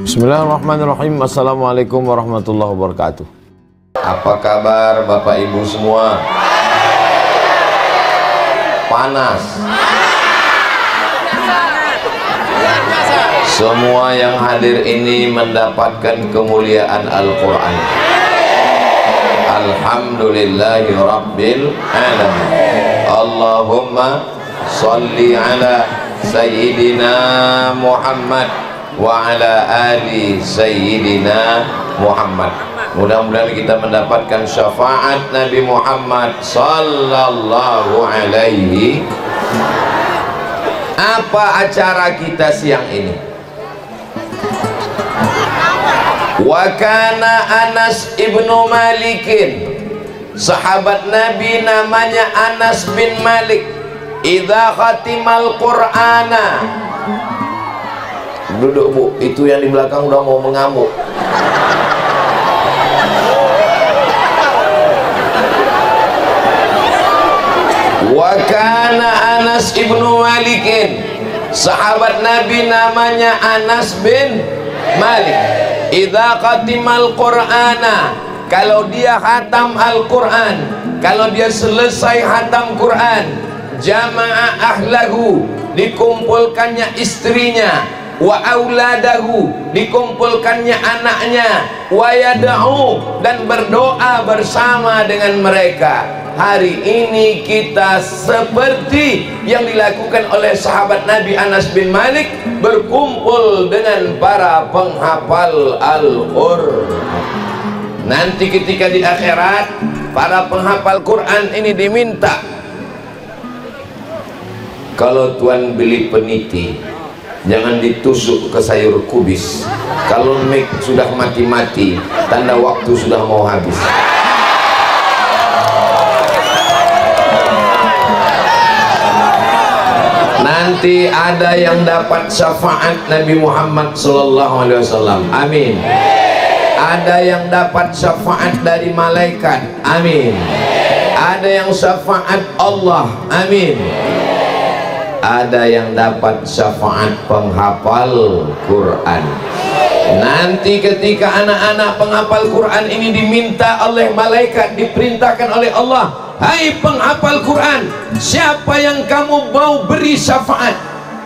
Bismillahirrahmanirrahim. Assalamualaikum warahmatullahi wabarakatuh. Apa kabar Bapak Ibu semua? Panas. Semua yang hadir ini mendapatkan kemuliaan Al-Quran. Alhamdulillahi Rabbil Alamin. Allahumma salli ala Sayyidina Muhammad wa ala ali Sayyidina Muhammad. Mudah-mudahan kita mendapatkan syafaat Nabi Muhammad sallallahu alaihi. Apa acara kita siang ini? Wa kana Anas ibnu Malikin, sahabat Nabi namanya Anas bin Malik, idza khatimal Qur'ana. Duduk Bu, itu yang di belakang udah mau mengamuk. Wa kana Anas ibnu Malikin, sahabat Nabi namanya Anas bin Malik, idza khatimal Qur'ana, kalau dia khatam Al-Quran, kalau dia selesai khatam Quran, jama'a ahlahu, dikumpulkannya istrinya, wa auladahu, dikumpulkannya anaknya, wa yad'u, dan berdoa bersama dengan mereka. Hari ini kita seperti yang dilakukan oleh sahabat Nabi Anas bin Malik, berkumpul dengan para penghafal Al-Quran. Nanti ketika di akhirat, para penghafal Quran ini diminta, kalau Tuan beli peniti, jangan ditusuk ke sayur kubis. Kalau mic sudah mati-mati, tanda waktu sudah mau habis. Nanti ada yang dapat syafaat Nabi Muhammad SAW. Amin. Ada yang dapat syafaat dari malaikat. Amin. Ada yang syafaat Allah. Amin. Ada yang dapat syafaat penghafal Quran. Nanti ketika anak-anak penghafal Quran ini diminta oleh malaikat, diperintahkan oleh Allah, hai penghafal Quran, siapa yang kamu mau beri syafaat?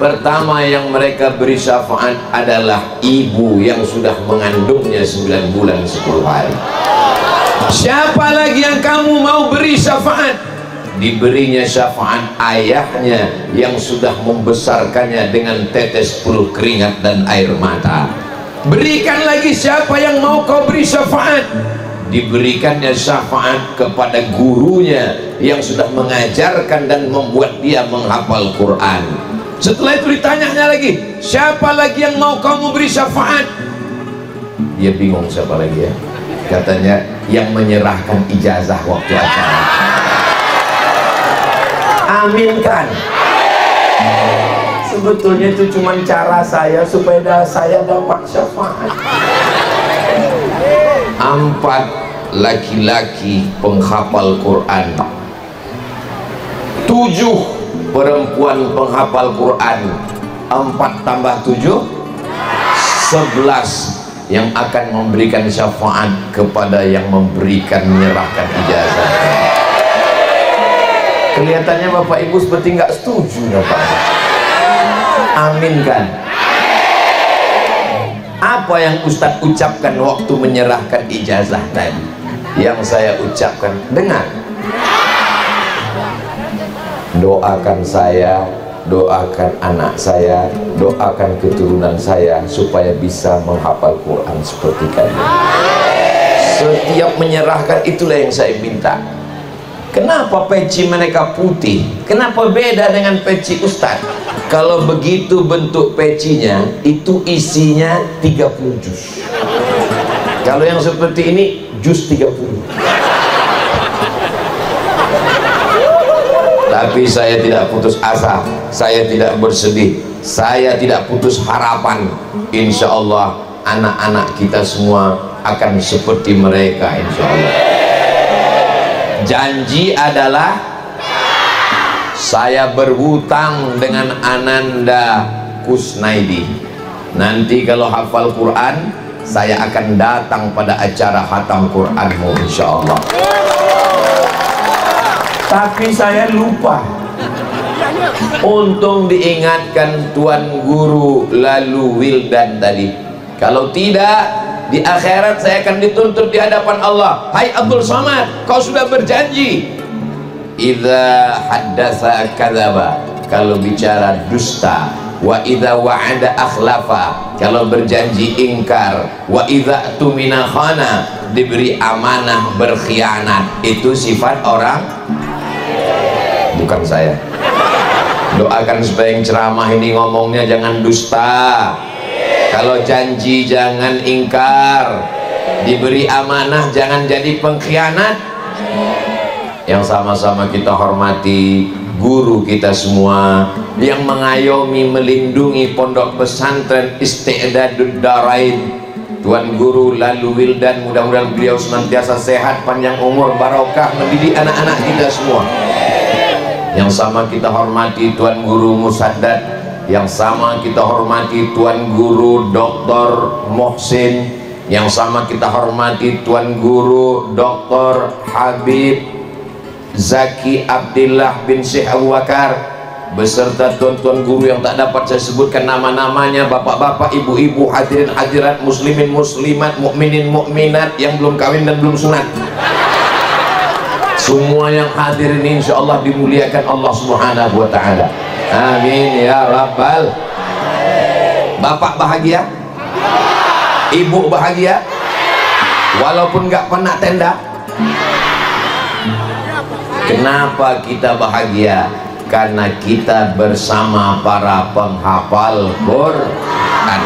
Pertama yang mereka beri syafaat adalah ibu yang sudah mengandungnya 9 bulan 10 hari. Siapa lagi yang kamu mau beri syafaat? Diberinya syafaat ayahnya yang sudah membesarkannya dengan tetes peluh keringat dan air mata. Berikan lagi, siapa yang mau kau beri syafaat? Diberikannya syafaat kepada gurunya yang sudah mengajarkan dan membuat dia menghafal Quran. Setelah itu ditanyanya lagi, siapa lagi yang mau kamu beri syafaat? Dia bingung siapa lagi ya. Katanya yang menyerahkan ijazah waktu acara. Aminkan. Sebetulnya itu cuma cara saya supaya saya dapat syafaat. 4 laki-laki penghafal Quran, 7 perempuan penghafal Quran. 4 tambah 7 11 yang akan memberikan syafaat kepada yang memberikan, menyerahkan ijazah. Kelihatannya Bapak Ibu seperti nggak setuju ya Pak. Amin kan? Apa yang Ustadz ucapkan waktu menyerahkan ijazah tadi? Yang saya ucapkan, dengar. Doakan saya, doakan anak saya, doakan keturunan saya supaya bisa menghafal Quran seperti kalian. Setiap menyerahkan, itulah yang saya minta. Kenapa peci mereka putih? Kenapa beda dengan peci Ustadz? Kalau begitu bentuk pecinya, itu isinya 30 juz. Kalau yang seperti ini, juz 30. Tapi saya tidak putus asa, saya tidak bersedih, saya tidak putus harapan. Insya Allah anak-anak kita semua akan seperti mereka, insya Allah. Janji adalah saya berhutang dengan Ananda Kusnaidi. Nanti kalau hafal Quran, saya akan datang pada acara khatam Quranmu insya Allah. Tapi saya lupa. Untung diingatkan Tuan Guru lalu Wildan tadi. Kalau tidak, di akhirat saya akan dituntut di hadapan Allah. Hai Abdul Somad, kau sudah berjanji. Idza haddatsa kadzaba, kalau bicara dusta. Wa idza wa'ada akhlafa, kalau berjanji ingkar. Wa idza tumina khana, diberi amanah berkhianat. Itu sifat orang, bukan saya. Doakan supaya yang ceramah ini ngomongnya jangan dusta. Kalau janji jangan ingkar, diberi amanah jangan jadi pengkhianat. Yang sama-sama kita hormati guru kita semua yang mengayomi melindungi pondok pesantren Isti'dadud Darain, Tuan Guru lalu Wildan, mudah-mudahan beliau senantiasa sehat, panjang umur, barokah mendidik anak-anak kita semua. Yang sama kita hormati Tuan Guru Musaddad, yang sama kita hormati Tuan Guru Dr. Mohsin, yang sama kita hormati Tuan Guru Dr. Habib Zaki Abdillah bin Syekh Abu Bakar, beserta tuan-tuan guru yang tak dapat saya sebutkan nama-namanya, bapak-bapak, ibu-ibu, hadirin hadirat, muslimin muslimat, mukminin mukminat yang belum kawin dan belum sunat. Semua yang hadir ini insya Allah dimuliakan Allah Subhanahu wa ta'ala. Amin ya rabbal. Bapak bahagia? Ibu bahagia? Walaupun gak pernah tenda? Kenapa kita bahagia? Karena kita bersama para penghafal Quran.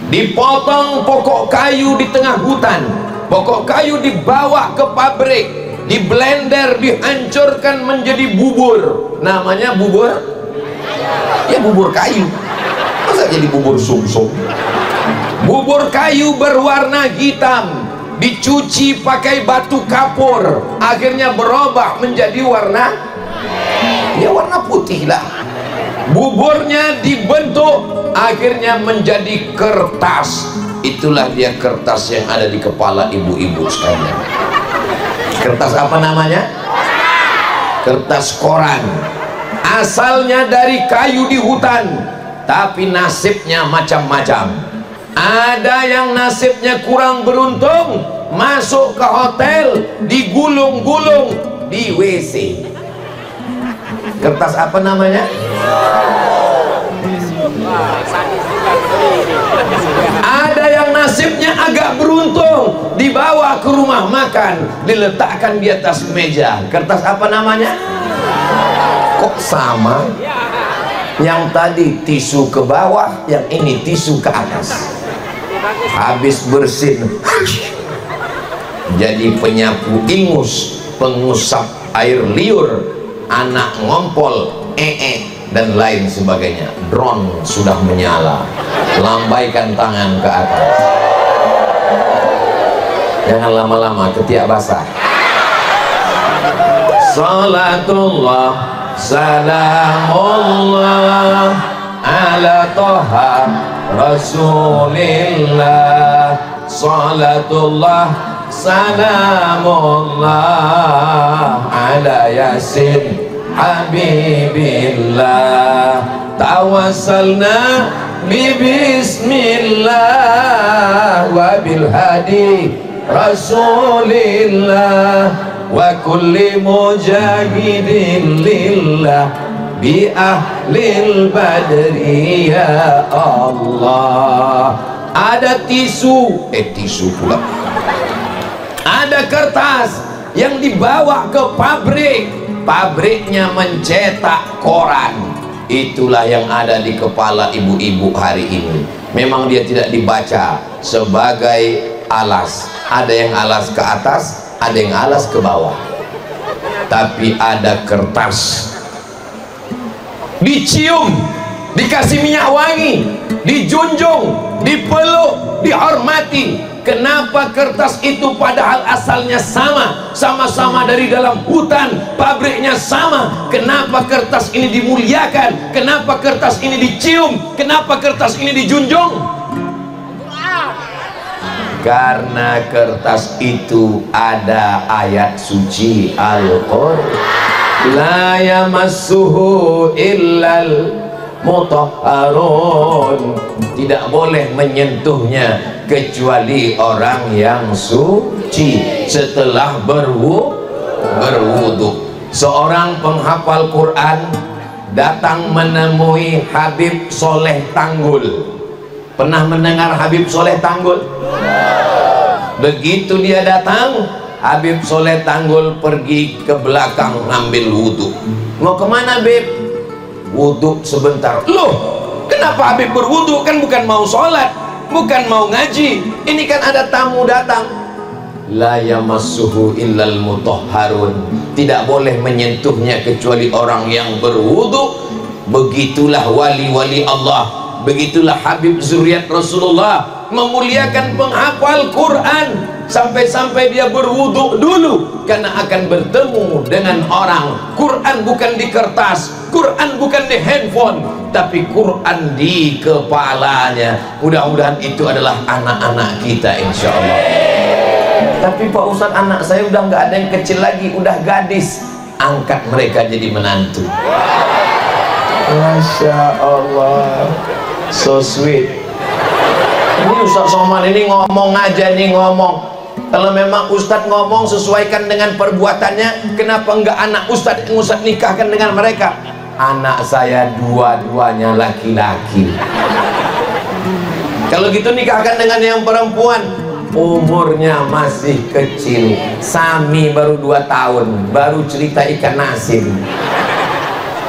Dipotong pokok kayu di tengah hutan, pokok kayu dibawa ke pabrik, di blender, dihancurkan menjadi bubur. Namanya bubur, ya bubur kayu. Masa jadi bubur sumsum? Bubur kayu berwarna hitam, dicuci pakai batu kapur, akhirnya berubah menjadi warna, ya warna putih lah. Buburnya dibentuk, akhirnya menjadi kertas. Itulah dia kertas yang ada di kepala ibu-ibu sekalian. Kertas apa namanya? Kertas koran. Asalnya dari kayu di hutan, tapi nasibnya macam-macam. Ada yang nasibnya kurang beruntung, masuk ke hotel, digulung-gulung di WC. Kertas apa namanya? Ada yang nasibnya agak beruntung, dibawa ke rumah makan, diletakkan di atas meja. Kertas apa namanya? Kok sama? Yang tadi tisu ke bawah, yang ini tisu ke atas. Habis bersin jadi penyapu ingus, pengusap air liur, anak ngompol, dan lain sebagainya. Drone sudah menyala, lambaikan tangan ke atas, jangan lama-lama ketiak basah. Salatullah salamullah ala toha Rasulillah, salatullah salamullah ala yasin habibillah, tawassalna bi bismillah wa bil hadi Rasulillah wa kulli mujahidin lillah bi ahlil badri ya Allah. Ada tisu, tisu pula. Ada kertas yang dibawa ke pabrik, pabriknya mencetak koran. Itulah yang ada di kepala ibu-ibu hari ini. Memang dia tidak dibaca sebagai alas. Ada yang alas ke atas, ada yang alas ke bawah. Tapi ada kertas, dicium, dikasih minyak wangi, dijunjung, dipeluk, dihormati. Kenapa kertas itu padahal asalnya sama-sama dari dalam hutan, pabriknya sama? Kenapa kertas ini dimuliakan? Kenapa kertas ini dicium? Kenapa kertas ini dijunjung? Karena kertas itu ada ayat suci Al-Qur'an, la yamassuhu illal mutahharun, tidak boleh menyentuhnya kecuali orang yang suci setelah berwudu. Seorang penghafal Quran datang menemui Habib Soleh Tanggul. Pernah mendengar Habib Soleh Tanggul? Begitu dia datang, Habib Soleh Tanggul pergi ke belakang ngambil wudu. Mau kemana, Bib? Wudhu sebentar. Loh, kenapa Habib berwudhu? Kan bukan mau sholat, bukan mau ngaji. Ini kan ada tamu datang. La yamassuhu illal mutahharun, tidak boleh menyentuhnya kecuali orang yang berwudhu. Begitulah wali-wali Allah, begitulah Habib zuriat Rasulullah, memuliakan penghafal Quran. Sampai-sampai dia berwudhu dulu, karena akan bertemu dengan orang. Quran bukan di kertas, Quran bukan di handphone, tapi Quran di kepalanya. Mudah-mudahan itu adalah anak-anak kita, insya Allah. Tapi Pak Ustadz, anak saya udah nggak ada yang kecil lagi, udah gadis. Angkat mereka jadi menantu. Masya Allah, so sweet. Ini Ustadz Somad ini ngomong aja nih, ngomong. Kalau memang Ustadz ngomong sesuaikan dengan perbuatannya, kenapa enggak anak Ustadz yang Ustadz nikahkan dengan mereka? Anak saya dua-duanya laki-laki. Kalau gitu nikahkan dengan yang perempuan, umurnya masih kecil. Sami baru 2 tahun, baru cerita ikan asin.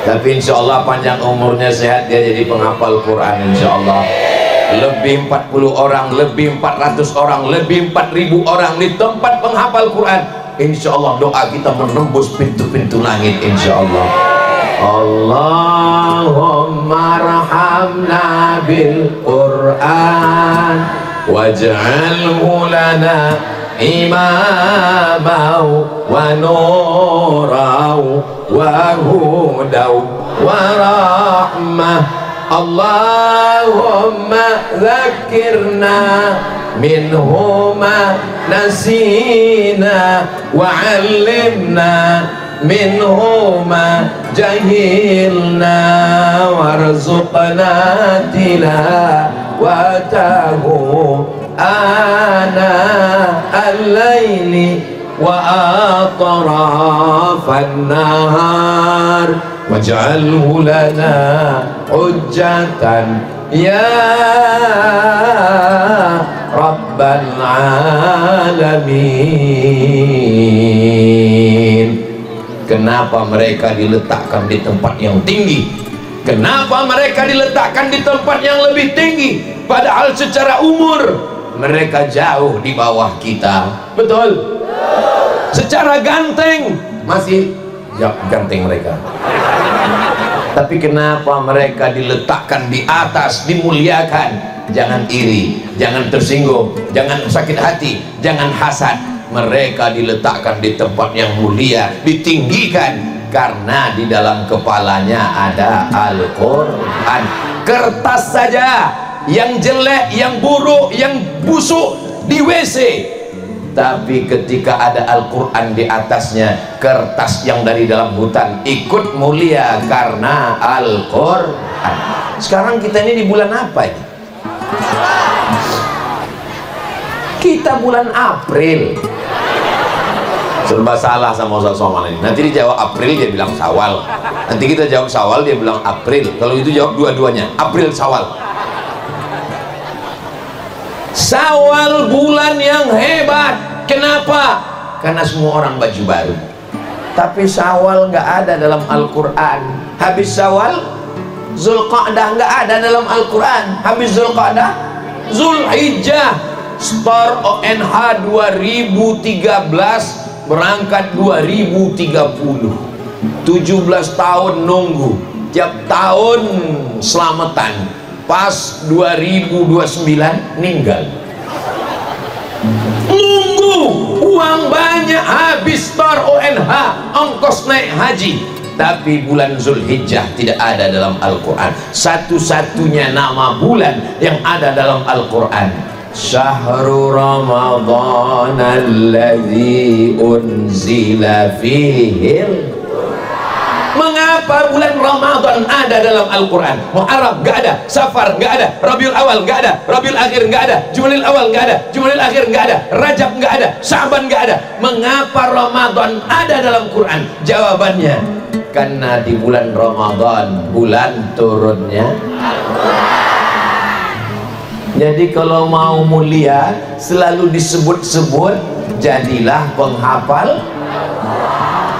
Tapi insya Allah panjang umurnya, sehat, dia jadi penghafal Quran insya Allah. Lebih 40 orang, lebih 400 orang, lebih 4000 orang di tempat penghafal Quran. Insya Allah doa kita menembus pintu-pintu langit insya Allah. Allahumma rahamna bil Quran waj'alhu lana imamaw wa nuraw wa hudaw wa rahmah. Allahumma zakirna minhu ma nasina wa 'allimna minhu ma jahilna warzuqna tilawatahu ana al-laili wa atrafan nahar waj'alhu lana hujjatan ya rabbal alamin. Kenapa mereka diletakkan di tempat yang tinggi? Kenapa mereka diletakkan di tempat yang lebih tinggi? Padahal secara umur mereka jauh di bawah kita. Betul? Secara ganteng masih ganteng mereka. Tapi kenapa mereka diletakkan di atas, dimuliakan? Jangan iri, jangan tersinggung, jangan sakit hati, jangan hasad. Mereka diletakkan di tempat yang mulia, ditinggikan karena di dalam kepalanya ada Al-Quran. Kertas saja yang jelek, yang buruk, yang busuk di WC, tapi ketika ada Al-Quran di atasnya, kertas yang dari dalam hutan ikut mulia karena Al-Quran. Sekarang kita ini di bulan apa ini? Kita bulan April. Serba salah sama Ustaz Somad ini. Nanti dia jawab April, dia bilang Syawal. Nanti kita jawab Syawal, dia bilang April. Kalau itu jawab dua-duanya, April Syawal. Syawal bulan yang hebat. Kenapa? Karena semua orang baju baru. Tapi Syawal nggak ada dalam Al-Quran. Habis Syawal, Zulqa'dah nggak ada dalam Al-Quran. Habis Zulqa'dah, Zulhijjah. Star ONH 2013 berangkat 2030. 17 tahun nunggu, tiap tahun selamatan. Pas 2029 meninggal. uang banyak, habis tor ONH, ongkos naik haji. Tapi bulan Zulhijjah tidak ada dalam Al-Quran. Satu-satunya nama bulan yang ada dalam Al-Quran, Syahrul Ramadhan alladzi unzila fihil. Mengapa bulan Ramadan ada dalam Al-Quran? Muharram nggak ada, Safar nggak ada, Rabiul Awal nggak ada, Rabiul Akhir nggak ada, Jumadil Awal nggak ada, Jumadil Akhir nggak ada, Rajab nggak ada, Syaban nggak ada. Mengapa Ramadan ada dalam Quran? Jawabannya, karena di bulan Ramadan bulan turunnya Al-Quran. Jadi kalau mau mulia selalu disebut-sebut, jadilah penghafal.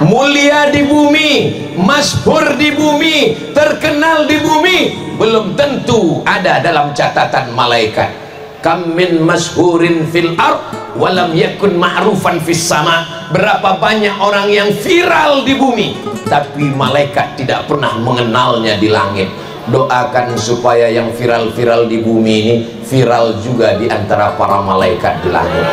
Mulia di bumi, masyhur di bumi, terkenal di bumi, belum tentu ada dalam catatan malaikat. Kam min masyhurin fil ard walam yakun ma'rufan fis sama. Berapa banyak orang yang viral di bumi tapi malaikat tidak pernah mengenalnya di langit. Doakan supaya yang viral-viral di bumi ini viral juga di antara para malaikat di langit.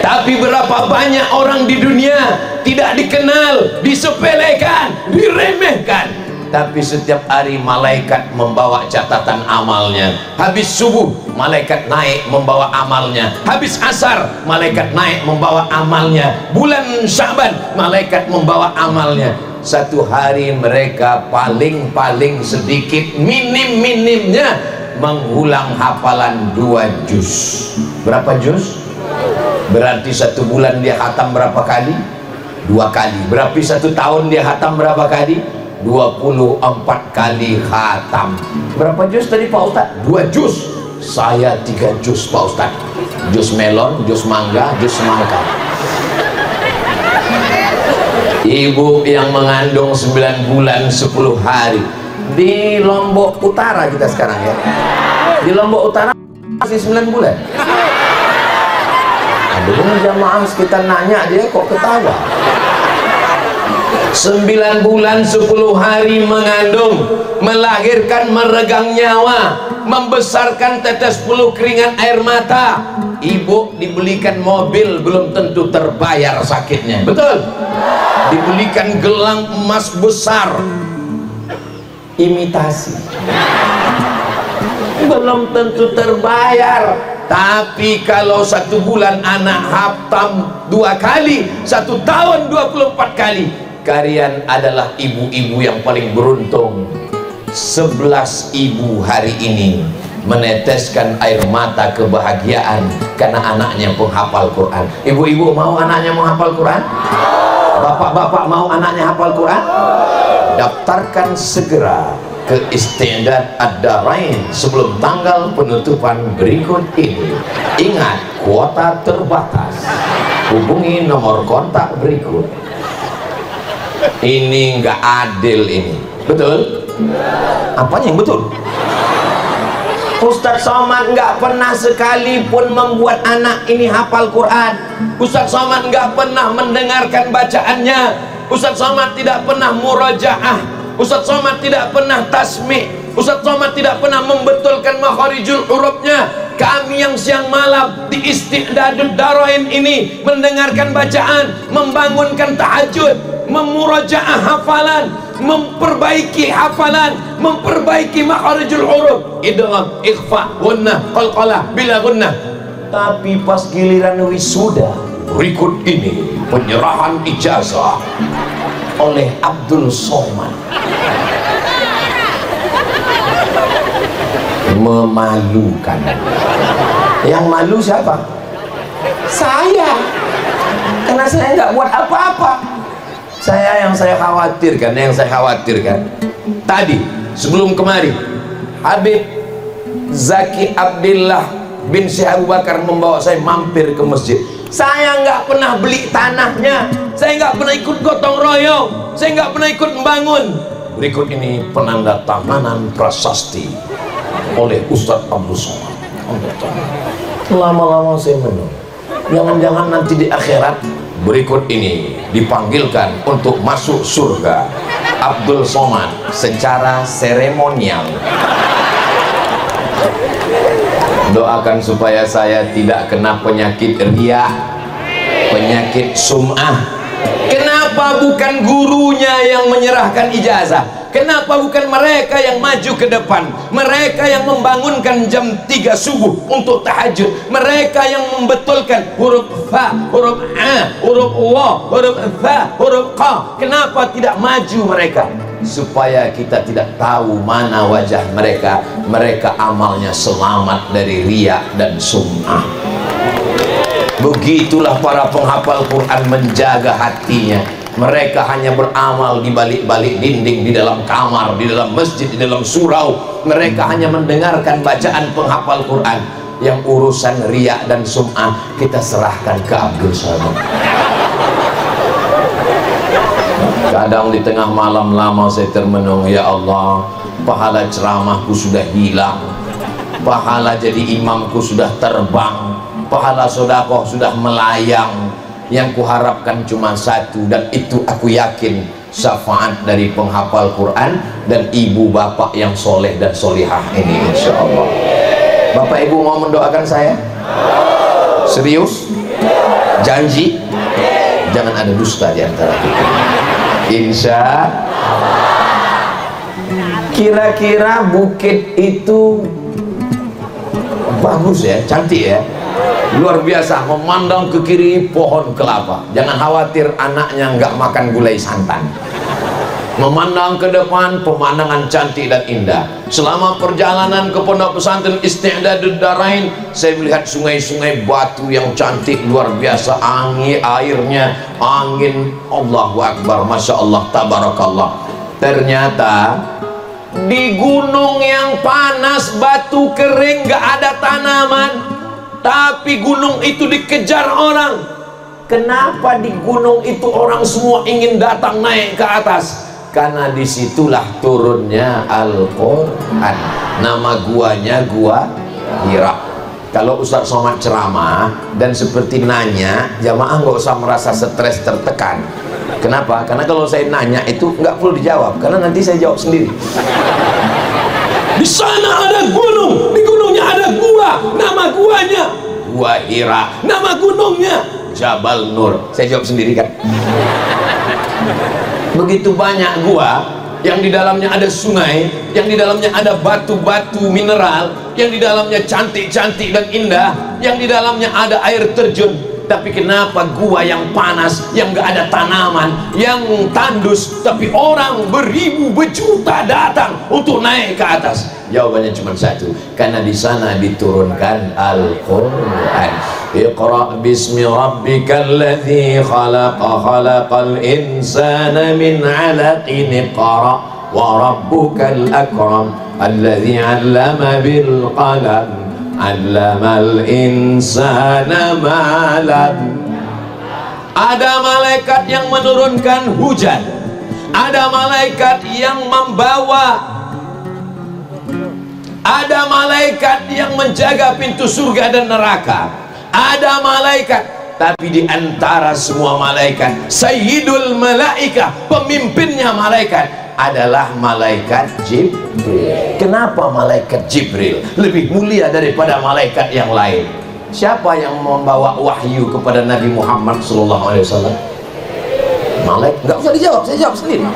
Tapi berapa banyak orang di dunia tidak dikenal, disepelekan, diremehkan, tapi setiap hari malaikat membawa catatan amalnya. Habis subuh malaikat naik membawa amalnya, habis asar malaikat naik membawa amalnya, bulan Syaban malaikat membawa amalnya. Satu hari mereka paling sedikit, minim-minimnya mengulang hafalan 2 juz. Berapa juz? Berarti satu bulan dia khatam berapa kali? 2 kali. Berarti satu tahun dia khatam berapa kali? 24 kali khatam. Berapa juz tadi Pak Ustaz? 2 juz. Saya 3 juz Pak Ustaz. Juz melon, juz mangga, juz semangka. Ibu yang mengandung 9 bulan 10 hari di Lombok Utara kita sekarang ya. Di Lombok Utara masih 9 bulan. Aduh, jamaah kita nanya dia kok ketawa. 9 bulan 10 hari mengandung, melahirkan, meregang nyawa, membesarkan tetes puluh keringat air mata. Ibu dibelikan mobil belum tentu terbayar sakitnya, betul? Dibelikan gelang emas besar imitasi, belum tentu terbayar. Tapi kalau satu bulan anak khatam 2 kali, satu tahun 24 kali, kalian adalah ibu-ibu yang paling beruntung. 11 ibu hari ini meneteskan air mata kebahagiaan karena anaknya penghafal Quran. Ibu-ibu mau anaknya menghafal Quran? Bapak-bapak mau anaknya hafal Quran? Daftarkan segera ke Isti'dad Ad-Darain sebelum tanggal penutupan berikut ini. Ingat, kuota terbatas. Hubungi nomor kontak berikut. Ini nggak adil ini, betul? Apanya yang betul? Ustadz Somad nggak pernah sekalipun membuat anak ini hafal Quran. Ustadz Somad nggak pernah mendengarkan bacaannya. Ustadz Somad tidak pernah murajaah. Ustadz Somad tidak pernah tasmi'. Ustadz Somad tidak pernah membetulkan makharijul hurufnya. Kami yang siang malam di Isti'dadud Darain ini mendengarkan bacaan, membangunkan tahajud, memurajaah hafalan, memperbaiki hafalan, memperbaiki makharijul huruf, idgham, ikhfa, gunnah, qalqalah, bila gunnah. Tapi pas giliran wisuda, berikut ini penyerahan ijazah oleh Abdul Somad. Memalukan. Yang malu siapa? Saya. Karena saya nggak buat apa-apa. Yang saya khawatirkan tadi sebelum kemari, Habib Zaki Abdillah bin Syekh Abu Bakar membawa saya mampir ke masjid. Saya nggak pernah beli tanahnya, saya nggak pernah ikut gotong royong, saya nggak pernah ikut membangun. Berikut ini penanda tanganan prasasti oleh Ustadz Abdul Somad. Lama-lama saya menunggu, jangan-jangan nanti di akhirat berikut ini dipanggilkan untuk masuk surga Abdul Somad secara seremonial. Doakan supaya saya tidak kena penyakit riya, penyakit sum'ah. Kenapa bukan gurunya yang menyerahkan ijazah? Kenapa bukan mereka yang maju ke depan? Mereka yang membangunkan jam 3 subuh untuk tahajud. Mereka yang membetulkan huruf fa, huruf a, huruf wa, huruf fa, huruf qa. Kenapa tidak maju mereka? Supaya kita tidak tahu mana wajah mereka. Mereka amalnya selamat dari riya dan sum'ah. Begitulah para penghafal Quran menjaga hatinya. Mereka hanya beramal di balik-balik dinding, di dalam kamar, di dalam masjid, di dalam surau. Mereka hanya mendengarkan bacaan penghafal Quran. Yang urusan riya dan sum'ah kita serahkan ke Abdul Somad. Kadang di tengah malam lama saya termenung, ya Allah, pahala ceramahku sudah hilang, pahala jadi imamku sudah terbang, pahala sedekah sudah melayang. Yang kuharapkan cuma satu, dan itu aku yakin syafaat dari penghafal Quran dan ibu bapak yang soleh dan solihah ini, insya Allah. Bapak ibu mau mendoakan saya? Serius? Janji? Jangan ada dusta di antara kita. Insya kira-kira bukit itu bagus ya, cantik ya, luar biasa. Memandang ke kiri pohon kelapa, jangan khawatir anaknya nggak makan gulai santan. Memandang ke depan pemandangan cantik dan indah. Selama perjalanan ke pondok pesantren Isti'dadud Darain, saya melihat sungai-sungai batu yang cantik luar biasa, airnya angin, Allahu Akbar, Masya Allah, Tabarakallah. Ternyata di gunung yang panas, batu kering, gak ada tanaman, tapi gunung itu dikejar orang. Kenapa di gunung itu orang semua ingin datang naik ke atas? Karena disitulah turunnya Al-Quran. Nama guanya Gua Hira. Kalau Ustaz Somad ceramah dan seperti nanya, jamaah nggak usah merasa stres tertekan. Kenapa? Karena kalau saya nanya itu nggak perlu dijawab, karena nanti saya jawab sendiri. Di sana ada gunung, di gunungnya ada gua, nama guanya Gua Hira, nama gunungnya Jabal Nur. Saya jawab sendiri kan? Begitu banyak gua yang di dalamnya ada sungai, yang di dalamnya ada batu-batu mineral, yang di dalamnya cantik-cantik dan indah, yang di dalamnya ada air terjun. Tapi kenapa gua yang panas, yang gak ada tanaman, yang tandus, tapi orang beribu berjuta datang untuk naik ke atas? Jawabannya cuma satu, karena di sana diturunkan Al-Quran. Iqra bismi rabbikal ladzi khalaqa, khalaqal insana min 'alaqin, iqra wa rabbukal akram alladzi 'allama bil qalam, 'allamal insana ma lam. Ada malaikat yang menurunkan hujan, ada malaikat yang membawa, ada malaikat yang menjaga pintu surga dan neraka, ada malaikat. Tapi di antara semua malaikat, Sayyidul Malaikah, pemimpinnya malaikat adalah malaikat Jibril. Kenapa malaikat Jibril lebih mulia daripada malaikat yang lain? Siapa yang membawa wahyu kepada Nabi Muhammad SAW? Malaikat, nggak usah dijawab, saya jawab sendiri.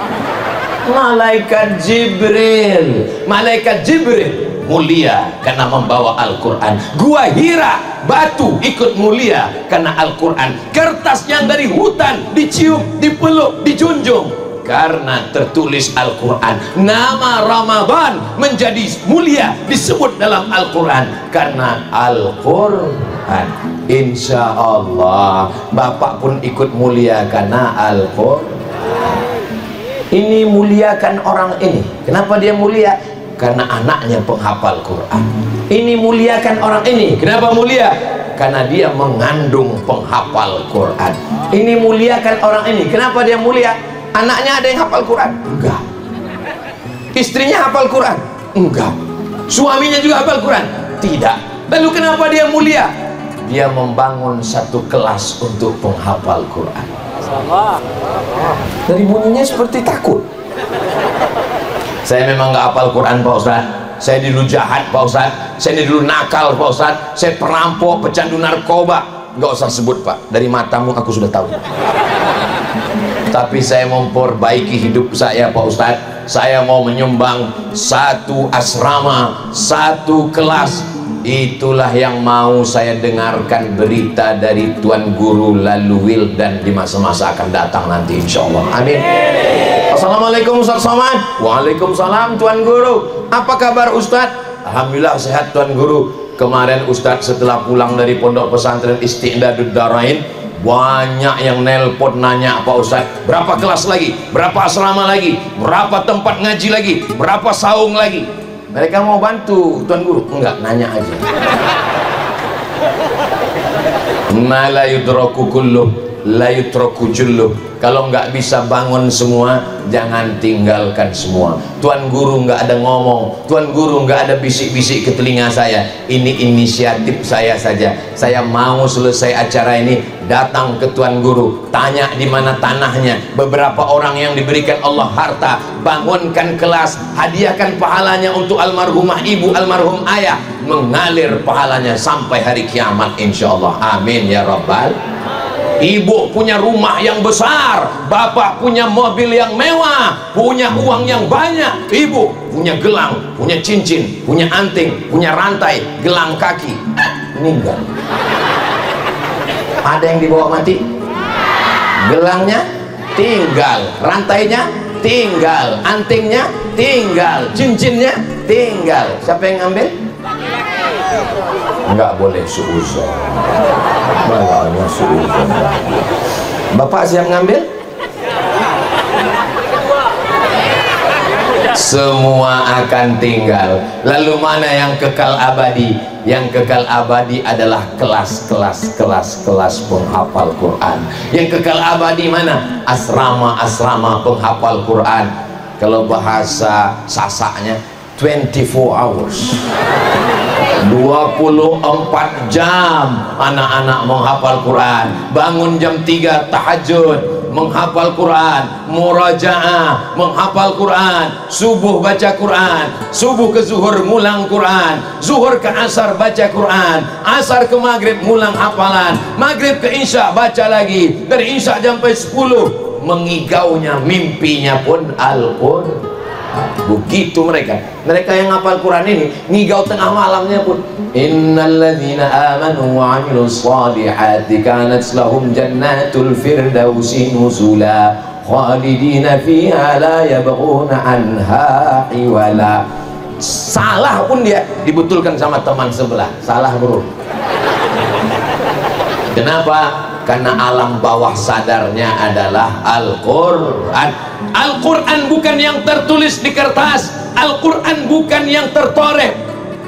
Malaikat Jibril. Malaikat Jibril mulia karena membawa Al-Quran. Gua Hira, batu, ikut mulia karena Al-Quran. Kertas yang dari hutan dicium, dipeluk, dijunjung karena tertulis Al-Quran. Nama Ramadan menjadi mulia disebut dalam Al-Quran karena Al-Quran. Insya Allah Bapak pun ikut mulia karena Al-Quran. Ini muliakan orang ini. Kenapa dia mulia? Karena anaknya penghafal Quran. Ini muliakan orang ini. Kenapa mulia? Karena dia mengandung penghafal Quran. Ini muliakan orang ini. Kenapa dia mulia? Anaknya ada yang hafal Quran? Enggak. Istrinya hafal Quran? Enggak. Suaminya juga hafal Quran? Tidak. Lalu kenapa dia mulia? Dia membangun satu kelas untuk penghafal Quran. Dari bunyinya seperti takut. Saya memang nggak hafal Quran Pak Ustaz. Saya dulu jahat Pak Ustaz. Saya dulu nakal Pak Ustaz. Saya perampok, pecandu narkoba. nggak usah sebut Pak, dari matamu aku sudah tahu. Tapi saya memperbaiki hidup saya Pak Ustadz. Saya mau menyumbang satu asrama, satu kelas. Itulah yang mau saya dengarkan berita dari Tuan Guru lalu Wildan di masa-masa akan datang nanti insya Allah. Amin. Assalamualaikum Ustaz Somad. Waalaikumsalam Tuan Guru. Apa kabar Ustadz? Alhamdulillah sehat Tuan Guru. Kemarin Ustadz setelah pulang dari pondok pesantren Isti'dadud Darain, banyak yang nelpon nanya Pak Ustadz, berapa kelas lagi, berapa asrama lagi, berapa tempat ngaji lagi, berapa saung lagi. Mereka mau bantu Tuan Guru? Enggak, nanya aja. Ma la yudraku kulluh la yutraku julluh. Kalau nggak bisa bangun semua, jangan tinggalkan semua. Tuan Guru nggak ada ngomong, Tuan Guru nggak ada bisik-bisik ke telinga saya. Ini inisiatif saya saja. Saya mau selesai acara ini datang ke Tuan Guru, tanya di mana tanahnya. Beberapa orang yang diberikan Allah harta, bangunkan kelas, hadiahkan pahalanya untuk almarhumah ibu, almarhum ayah, mengalir pahalanya sampai hari kiamat insya Allah. Amin ya rabbal. Ibu punya rumah yang besar, bapak punya mobil yang mewah, punya uang yang banyak. Ibu punya gelang, punya cincin, punya anting, punya rantai, gelang kaki, meninggal. Ada yang dibawa mati? Gelangnya tinggal, rantainya tinggal, antingnya tinggal, cincinnya tinggal. Siapa yang ngambil? Enggak boleh suuzon. Makanya suuzon. Bapak siap ngambil? Semua akan tinggal. Lalu mana yang kekal abadi? Yang kekal abadi adalah kelas penghafal Quran. Yang kekal abadi mana? Asrama penghafal Quran. Kalau bahasa Sasaknya 24 hours, 24 jam anak-anak menghafal Quran. Bangun jam 3 tahajud menghafal Quran, murajaah menghafal Quran, subuh baca Quran, subuh ke zuhur ngulang Quran, zuhur ke asar baca Quran, asar ke maghrib ngulang hafalan, maghrib ke isya baca lagi, dari isya sampai 10 mengigaunya, mimpinya pun Al-Quran. Begitu mereka yang hafal Quran ini ngigau tengah malamnya pun. Innalladzina amanu wa 'amilus shalihati kanat lahum jannatul firdausi nuzula khalidina fiha la yabghuna anha hiwala. Salah pun dia dibetulkan sama teman sebelah. Salah bro. Kenapa? Karena alam bawah sadarnya adalah Al-Quran. Al-Quran bukan yang tertulis di kertas, Al-Quran bukan yang tertoreh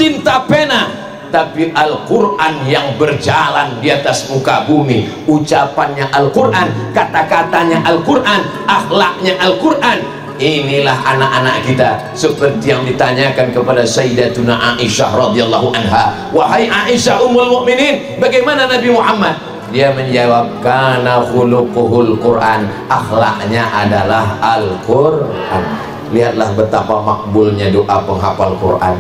tinta pena, tapi Al-Quran yang berjalan di atas muka bumi. Ucapannya Al-Quran, kata-katanya Al-Quran, akhlaknya Al-Quran. Inilah anak-anak kita, seperti yang ditanyakan kepada Sayyidatuna Aisyah radhiyallahu anha. Wahai Aisyah ummul mukminin, bagaimana Nabi Muhammad? Dia menjawab, kana khuluquhul Quran, akhlaknya adalah Al-Quran. Lihatlah betapa makbulnya doa penghafal Quran.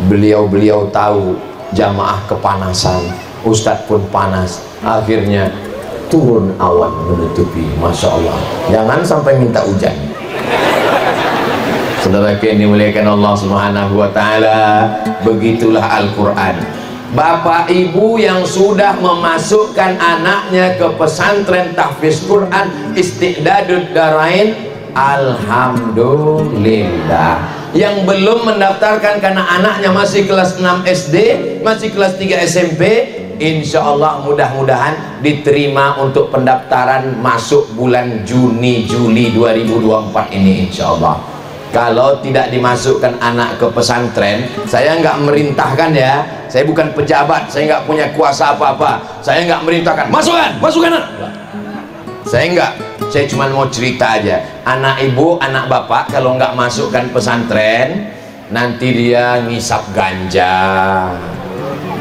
Beliau tahu jamaah kepanasan, Ustadz pun panas, akhirnya turun awan menutupi. Masya Allah, jangan sampai minta hujan. Saudara yang dimuliakan Allah Subhanahu wa Ta'ala, begitulah Al-Quran. Bapak ibu yang sudah memasukkan anaknya ke pesantren tahfiz Quran Isti'dadud Darain, alhamdulillah. Yang belum mendaftarkan karena anaknya masih kelas 6 SD, masih kelas 3 SMP, insya Allah mudah-mudahan diterima untuk pendaftaran masuk bulan Juni Juli 2024 ini insya Allah. Kalau tidak dimasukkan anak ke pesantren, saya nggak merintahkan ya, saya bukan pejabat, saya nggak punya kuasa apa-apa, saya nggak merintahkan masukkan anak. Saya nggak, saya cuma mau cerita aja. Anak ibu, anak bapak kalau nggak masukkan pesantren, nanti dia ngisap ganja,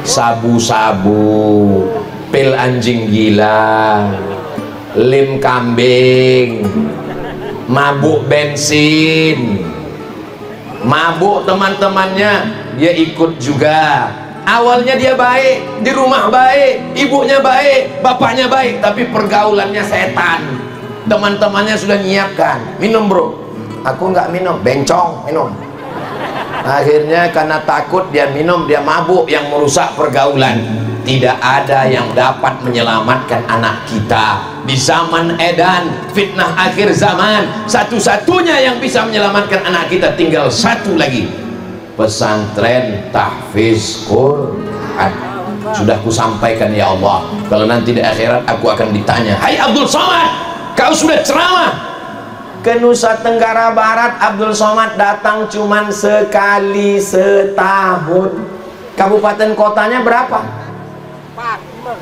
sabu-sabu, pil anjing gila, lim kambing, mabuk bensin, mabuk teman-temannya dia ikut juga. Awalnya dia baik, di rumah baik, ibunya baik, bapaknya baik, tapi pergaulannya setan. Teman-temannya sudah nyiapkan, minum bro. Aku nggak minum, bencong minum. Akhirnya karena takut dia minum, dia mabuk yang merusak pergaulan. Tidak ada yang dapat menyelamatkan anak kita di zaman edan, fitnah akhir zaman. Satu-satunya yang bisa menyelamatkan anak kita tinggal satu lagi, pesantren tahfiz Quran. Sudah kusampaikan ya Allah, kalau nanti di akhirat aku akan ditanya, hai Abdul Somad, kau sudah ceramah ke Nusa Tenggara Barat. Abdul Somad datang cuman sekali setahun. Kabupaten kotanya berapa?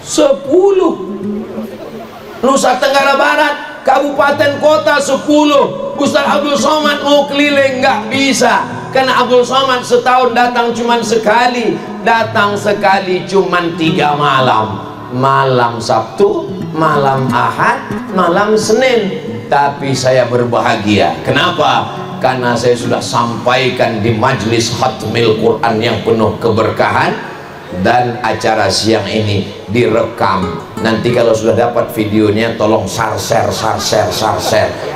10. Nusa Tenggara Barat kabupaten kota 10. Ustaz Abdul Somad mau keliling nggak bisa, karena Abdul Somad setahun datang cuman sekali. Datang sekali cuman 3 malam, malam Sabtu, malam Ahad, malam Senin. Tapi saya berbahagia. Kenapa? Karena saya sudah sampaikan di majlis khatmil Quran yang penuh keberkahan. Dan acara siang ini direkam. Nanti kalau sudah dapat videonya, tolong share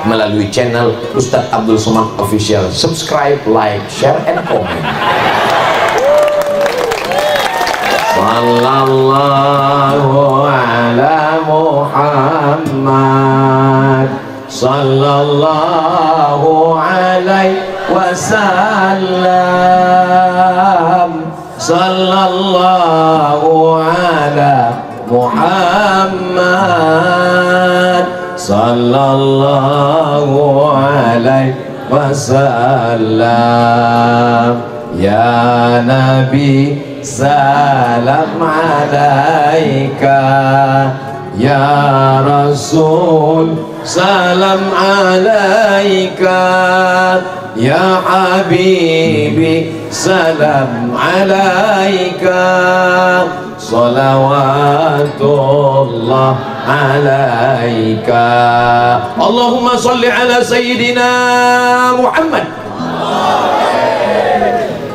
melalui channel Ustadz Abdul Somad Official. Subscribe, like, share, and comment. Sallallahu ala Muhammad, sallallahu alaihi wasallam, sallallahu ala Muhammad, sallallahu alaihi wasallam. Ya Nabi salam alaika, ya Rasul salam alaika, ya Habibi salam alaika, salawatullah alaika. Allahumma salli ala Sayyidina Muhammad.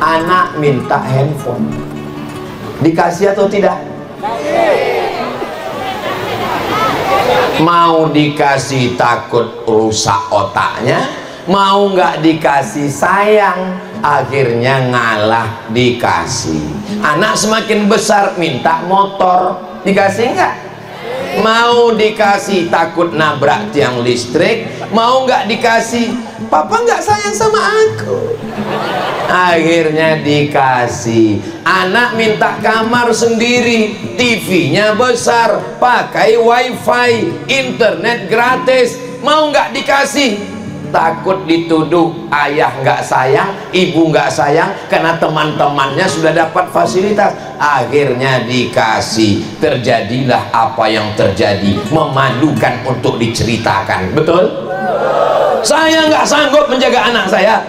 Anak minta handphone, dikasih atau tidak? Mau dikasih takut rusak otaknya, mau nggak dikasih sayang, akhirnya ngalah dikasih. Anak semakin besar minta motor, dikasih nggak? Mau dikasih takut nabrak tiang listrik, mau nggak dikasih, papa nggak sayang sama aku, akhirnya dikasih. Anak minta kamar sendiri, TV-nya besar, pakai wifi, internet gratis, mau nggak dikasih, takut dituduh ayah nggak sayang, ibu nggak sayang, karena teman-temannya sudah dapat fasilitas, akhirnya dikasih. Terjadilah apa yang terjadi, memalukan untuk diceritakan. Betul? Saya nggak sanggup menjaga anak saya,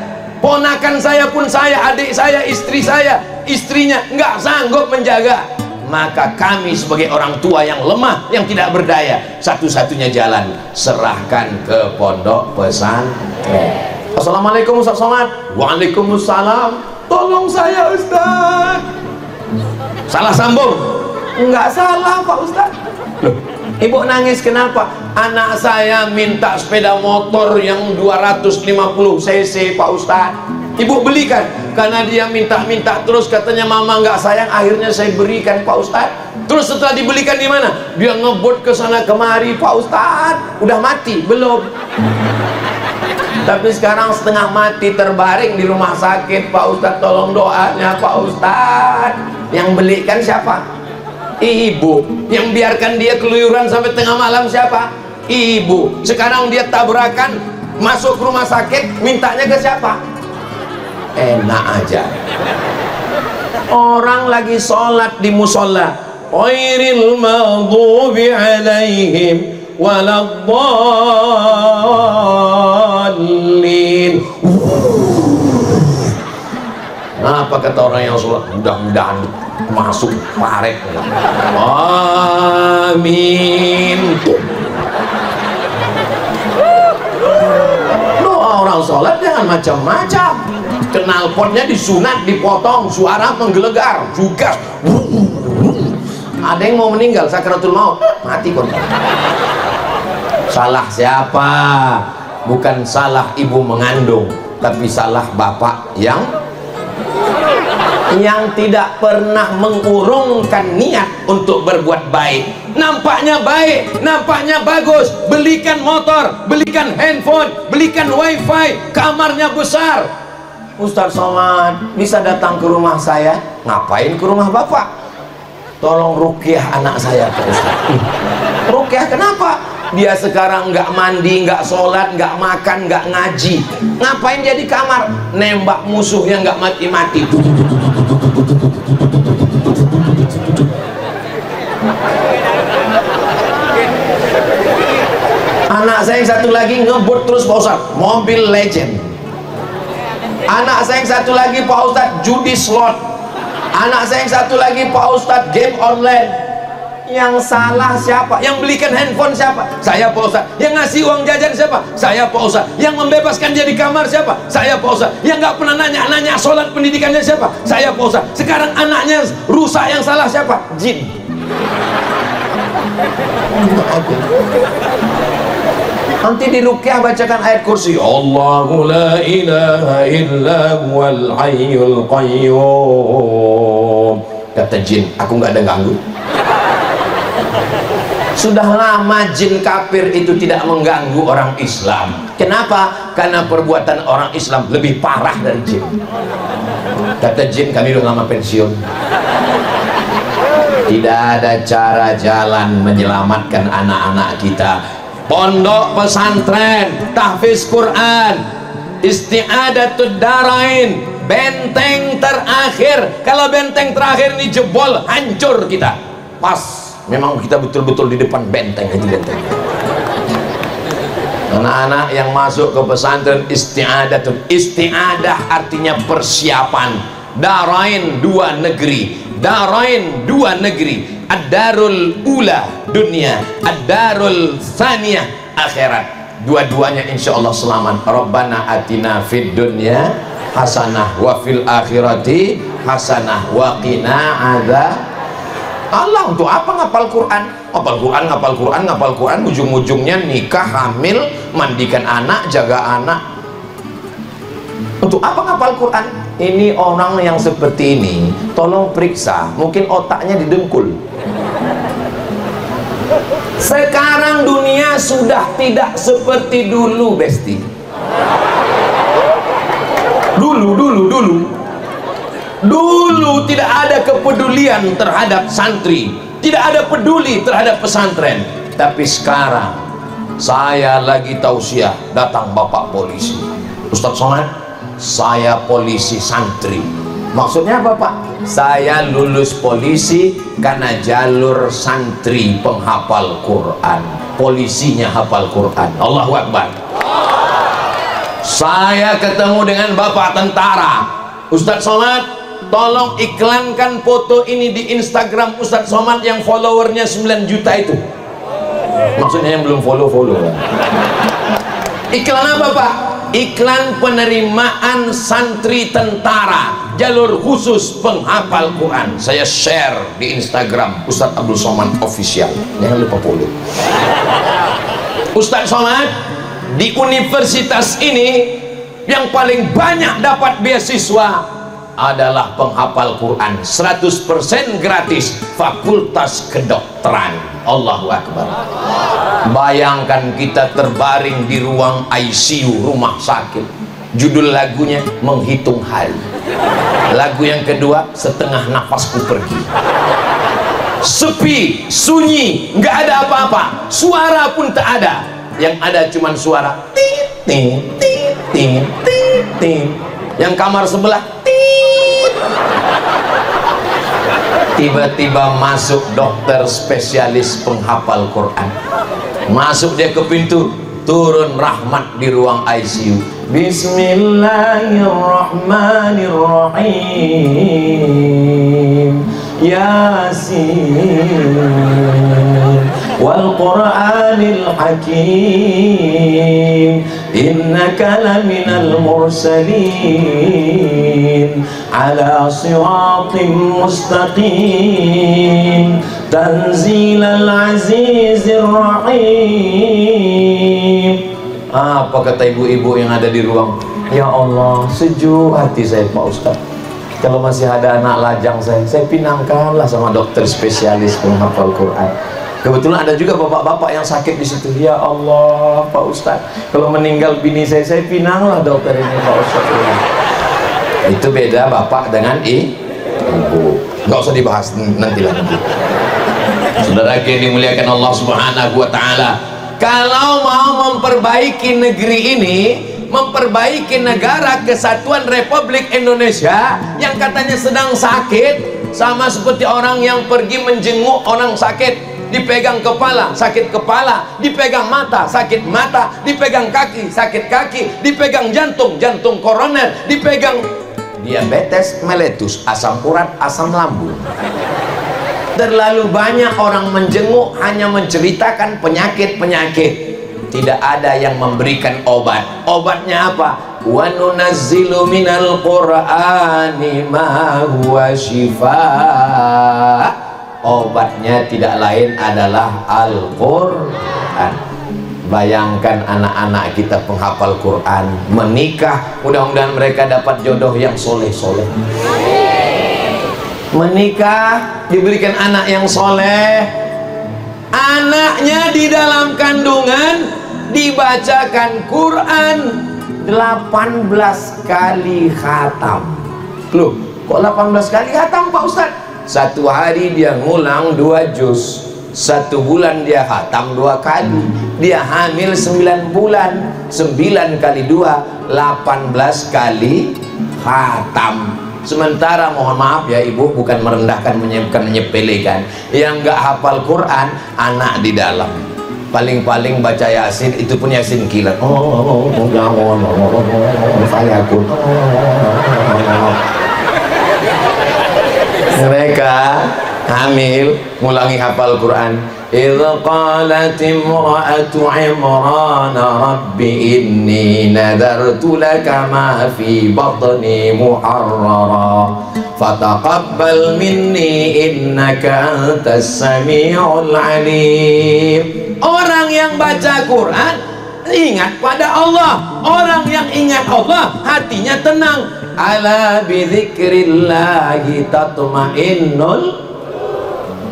ponakan saya pun saya, adik saya, istri saya, istrinya nggak sanggup menjaga. Maka kami sebagai orang tua yang lemah, yang tidak berdaya, satu-satunya jalan, serahkan ke pondok pesantren. Assalamualaikum Ustaz Somad. Waalaikumsalam. Tolong saya Ustaz. Salah sambung? Enggak salah Pak Ustaz. Loh, ibu nangis kenapa? Anak saya minta sepeda motor yang 250 cc Pak Ustaz. Ibu belikan, karena dia minta-minta terus, katanya mama nggak sayang, akhirnya saya berikan Pak Ustaz. Terus setelah dibelikan di mana? Dia ngebut ke sana kemari Pak Ustaz. Udah mati? Belum. Tapi sekarang setengah mati terbaring di rumah sakit Pak Ustaz. Tolong doanya Pak Ustaz. Yang belikan siapa? Ibu. Yang biarkan dia keluyuran sampai tengah malam siapa? Ibu. Sekarang dia tabrakan masuk ke rumah sakit, mintanya ke siapa? Enak aja. Orang lagi sholat di musola, ghairil maghdubi alaihim waladdallin. Apa kata orang yang sholat? Mudah-mudahan masuk paret. Amin. Doa orang sholat jangan macam-macam. knalpotnya disunat, dipotong, suara menggelegar, jugas. Ada yang mau meninggal sakaratul maut, mati korban. Salah siapa? Bukan salah ibu mengandung, tapi salah bapak yang tidak pernah mengurungkan niat untuk berbuat baik. Nampaknya baik, nampaknya bagus, belikan motor, belikan handphone, belikan wifi, kamarnya besar. Ustaz Somad bisa datang ke rumah saya. Ngapain ke rumah bapak? Tolong ruqyah anak saya, Pak Ustaz. Ruqyah kenapa? Dia sekarang nggak mandi, nggak sholat, nggak makan, nggak ngaji. Ngapain dia di kamar? Nembak musuhnya nggak mati-mati. Anak saya yang satu lagi ngebut terus Pak Ustaz, Mobile Legend. Anak saya yang satu lagi Pak Ustaz, judi slot. Anak saya yang satu lagi Pak Ustaz, game online. Yang salah siapa? Yang belikan handphone siapa? Saya Pak Ustaz. Yang ngasih uang jajan siapa? Saya Pak Ustaz. Yang membebaskan dia di kamar siapa? Saya Pak Ustaz. Yang nggak pernah nanya sholat pendidikannya siapa? Saya Pak Ustaz. Sekarang anaknya rusak, yang salah siapa? Jin. Nanti di ruqyah bacakan ayat kursi, Allahu la ilaha illa huwal hayyul qayyum. Kata jin, aku nggak ada ganggu. Sudah lama jin kafir itu tidak mengganggu orang Islam. Kenapa? Karena perbuatan orang Islam lebih parah dari jin. Kata jin, kami udah lama pensiun. Tidak ada cara jalan menyelamatkan anak-anak kita. Pondok pesantren, tahfiz Quran, isti'adatud darain, benteng terakhir. Kalau benteng terakhir ini jebol, hancur kita. Pas, memang kita betul-betul di depan benteng itu benteng. Anak-anak yang masuk ke pesantren isti'adatud, isti'adah artinya persiapan. Darain, dua negeri. Darain, dua negeri. Ad-darul ula, dunia. Ad-darul tsaniyah, akhirat. Dua-duanya insya Allah selamat. Rabbana atina fid dunya hasanah wa fil akhirati hasanah wa qina adzab. Allah, untuk apa ngapal Quran? Ngapal Quran, ngapal Quran, ngapal Quran, ujung-ujungnya nikah, hamil, mandikan anak, jaga anak. Untuk apa ngapal Quran? Ini orang yang seperti ini, tolong periksa, mungkin otaknya didengkul. Sekarang dunia sudah tidak seperti dulu, Besti. Dulu tidak ada kepedulian terhadap santri, tidak ada peduli terhadap pesantren. Tapi sekarang saya lagi tausiah, datang Bapak polisi. Ustaz Somad, saya polisi santri. Maksudnya apa Pak? Saya lulus polisi karena jalur santri penghafal Quran. Polisinya hafal Quran. Allahu Akbar. Saya ketemu dengan Bapak tentara. Ustaz Somad, tolong iklankan foto ini di Instagram Ustaz Somad yang followernya 9 juta itu. Maksudnya yang belum follow. Iklan apa Pak? Iklan penerimaan santri tentara, jalur khusus penghafal Quran. Saya share di Instagram Ustadz Abdul Somad Official. Jangan lupa follow. Ustadz Somad di universitas ini yang paling banyak dapat beasiswa adalah penghafal Quran. 100% gratis, fakultas kedokteran. Allahu Akbar. Bayangkan kita terbaring di ruang ICU rumah sakit. Judul lagunya Menghitung Hari. Lagu yang kedua, Setengah Nafasku Pergi. Sepi, sunyi, nggak ada apa-apa, suara pun tak ada. Yang ada cuman suara tit tit tit tit tit tit. Yang kamar sebelah tit. Tiba-tiba masuk dokter spesialis penghafal Quran. Masuk dia ke pintu, turun rahmat di ruang ICU. Bismillahirrahmanirrahim. Yasin wal Qur'anil Hakim innaka laminal mursalin ala siratim mustaqim tanzilal azizir rahim. Apa kata ibu-ibu yang ada di ruang? Ya Allah, sejuk hati saya Pak Ustaz. Kalau masih ada anak lajang saya pinangkanlah sama dokter spesialis penghafal Quran. Kebetulan ada juga bapak-bapak yang sakit di situ. Ya Allah, Pak Ustaz, kalau meninggal bini saya pinanglah dokter ini Pak Ustaz. Itu beda bapak dengan ibu. Nggak usah dibahas nanti. Saudara yang dimuliakan Allah Subhanahu wa Ta'ala, kalau mau memperbaiki negeri ini, memperbaiki negara kesatuan Republik Indonesia yang katanya sedang sakit, sama seperti orang yang pergi menjenguk orang sakit, dipegang kepala, sakit kepala, dipegang mata, sakit mata, dipegang kaki, sakit kaki, dipegang jantung, jantung koroner, dipegang diabetes meletus, asam urat, asam lambung. Terlalu banyak orang menjenguk hanya menceritakan penyakit-penyakit, tidak ada yang memberikan obat. Obatnya apa? Wa nunazzilu minal qur'ani ma huwa syifaa. Obatnya tidak lain adalah Al-Quran. Bayangkan anak-anak kita penghafal Quran, menikah, mudah-mudahan mereka dapat jodoh yang soleh-soleh. Menikah, diberikan anak yang soleh, anaknya di dalam kandungan dibacakan Quran 18 kali khatam. Loh, kok 18 kali khatam Pak Ustadz? Satu hari dia ngulang 2 juz, 1 bulan dia khatam 2 kali. Dia hamil 9 bulan, 9 kali 2 18 kali khatam. Sementara mohon maaf ya ibu, bukan merendahkan, menyepelekan, yang nggak hafal Quran anak di dalam paling-paling baca Yasin, itu pun Yasin kilat. Mereka hamil ngulangi hafal Quran. Idza qalat imra'atu Imran rabbi inni nadartu laka ma fi batni muharrara fataqabbal minni innaka antas samiul alim. Orang yang baca Quran ingat pada Allah. Orang yang ingat Allah hatinya tenang. Ala bi dzikrillahi tatma'innul.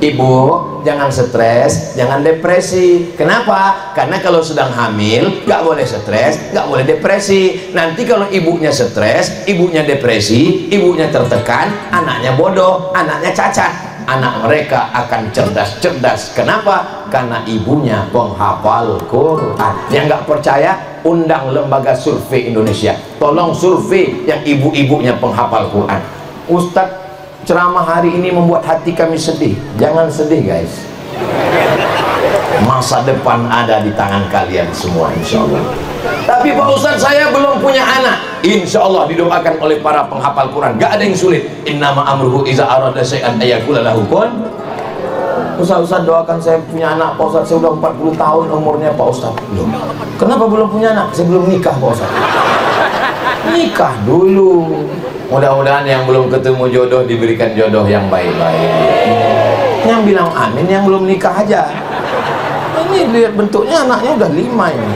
Ibu, jangan stres, jangan depresi. Kenapa? Karena kalau sedang hamil, gak boleh stres, gak boleh depresi. Nanti kalau ibunya stres, ibunya depresi, ibunya tertekan, anaknya bodoh, anaknya cacat. Anak mereka akan cerdas-cerdas. Kenapa? Karena ibunya penghafal Quran. Yang gak percaya, undang lembaga survei Indonesia. Tolong survei yang ibu-ibunya penghafal Quran. Ustadz, ceramah hari ini membuat hati kami sedih. Jangan sedih guys, masa depan ada di tangan kalian semua insya Allah. Tapi Pak Ustadz, saya belum punya anak. Insya Allah didoakan oleh para penghafal Quran, gak ada yang sulit. Innama amruhu iza arada syai'an ayakula lahu kun. Ustadz doakan saya punya anak Pak Ustadz. Saya udah 40 tahun umurnya Pak Ustadz. Loh, kenapa belum punya anak? Saya belum nikah Pak Ustadz. Nikah dulu. Mudah-mudahan yang belum ketemu jodoh diberikan jodoh yang baik-baik. Yang bilang amin yang belum nikah aja. Ini lihat bentuknya anaknya udah 5 ini.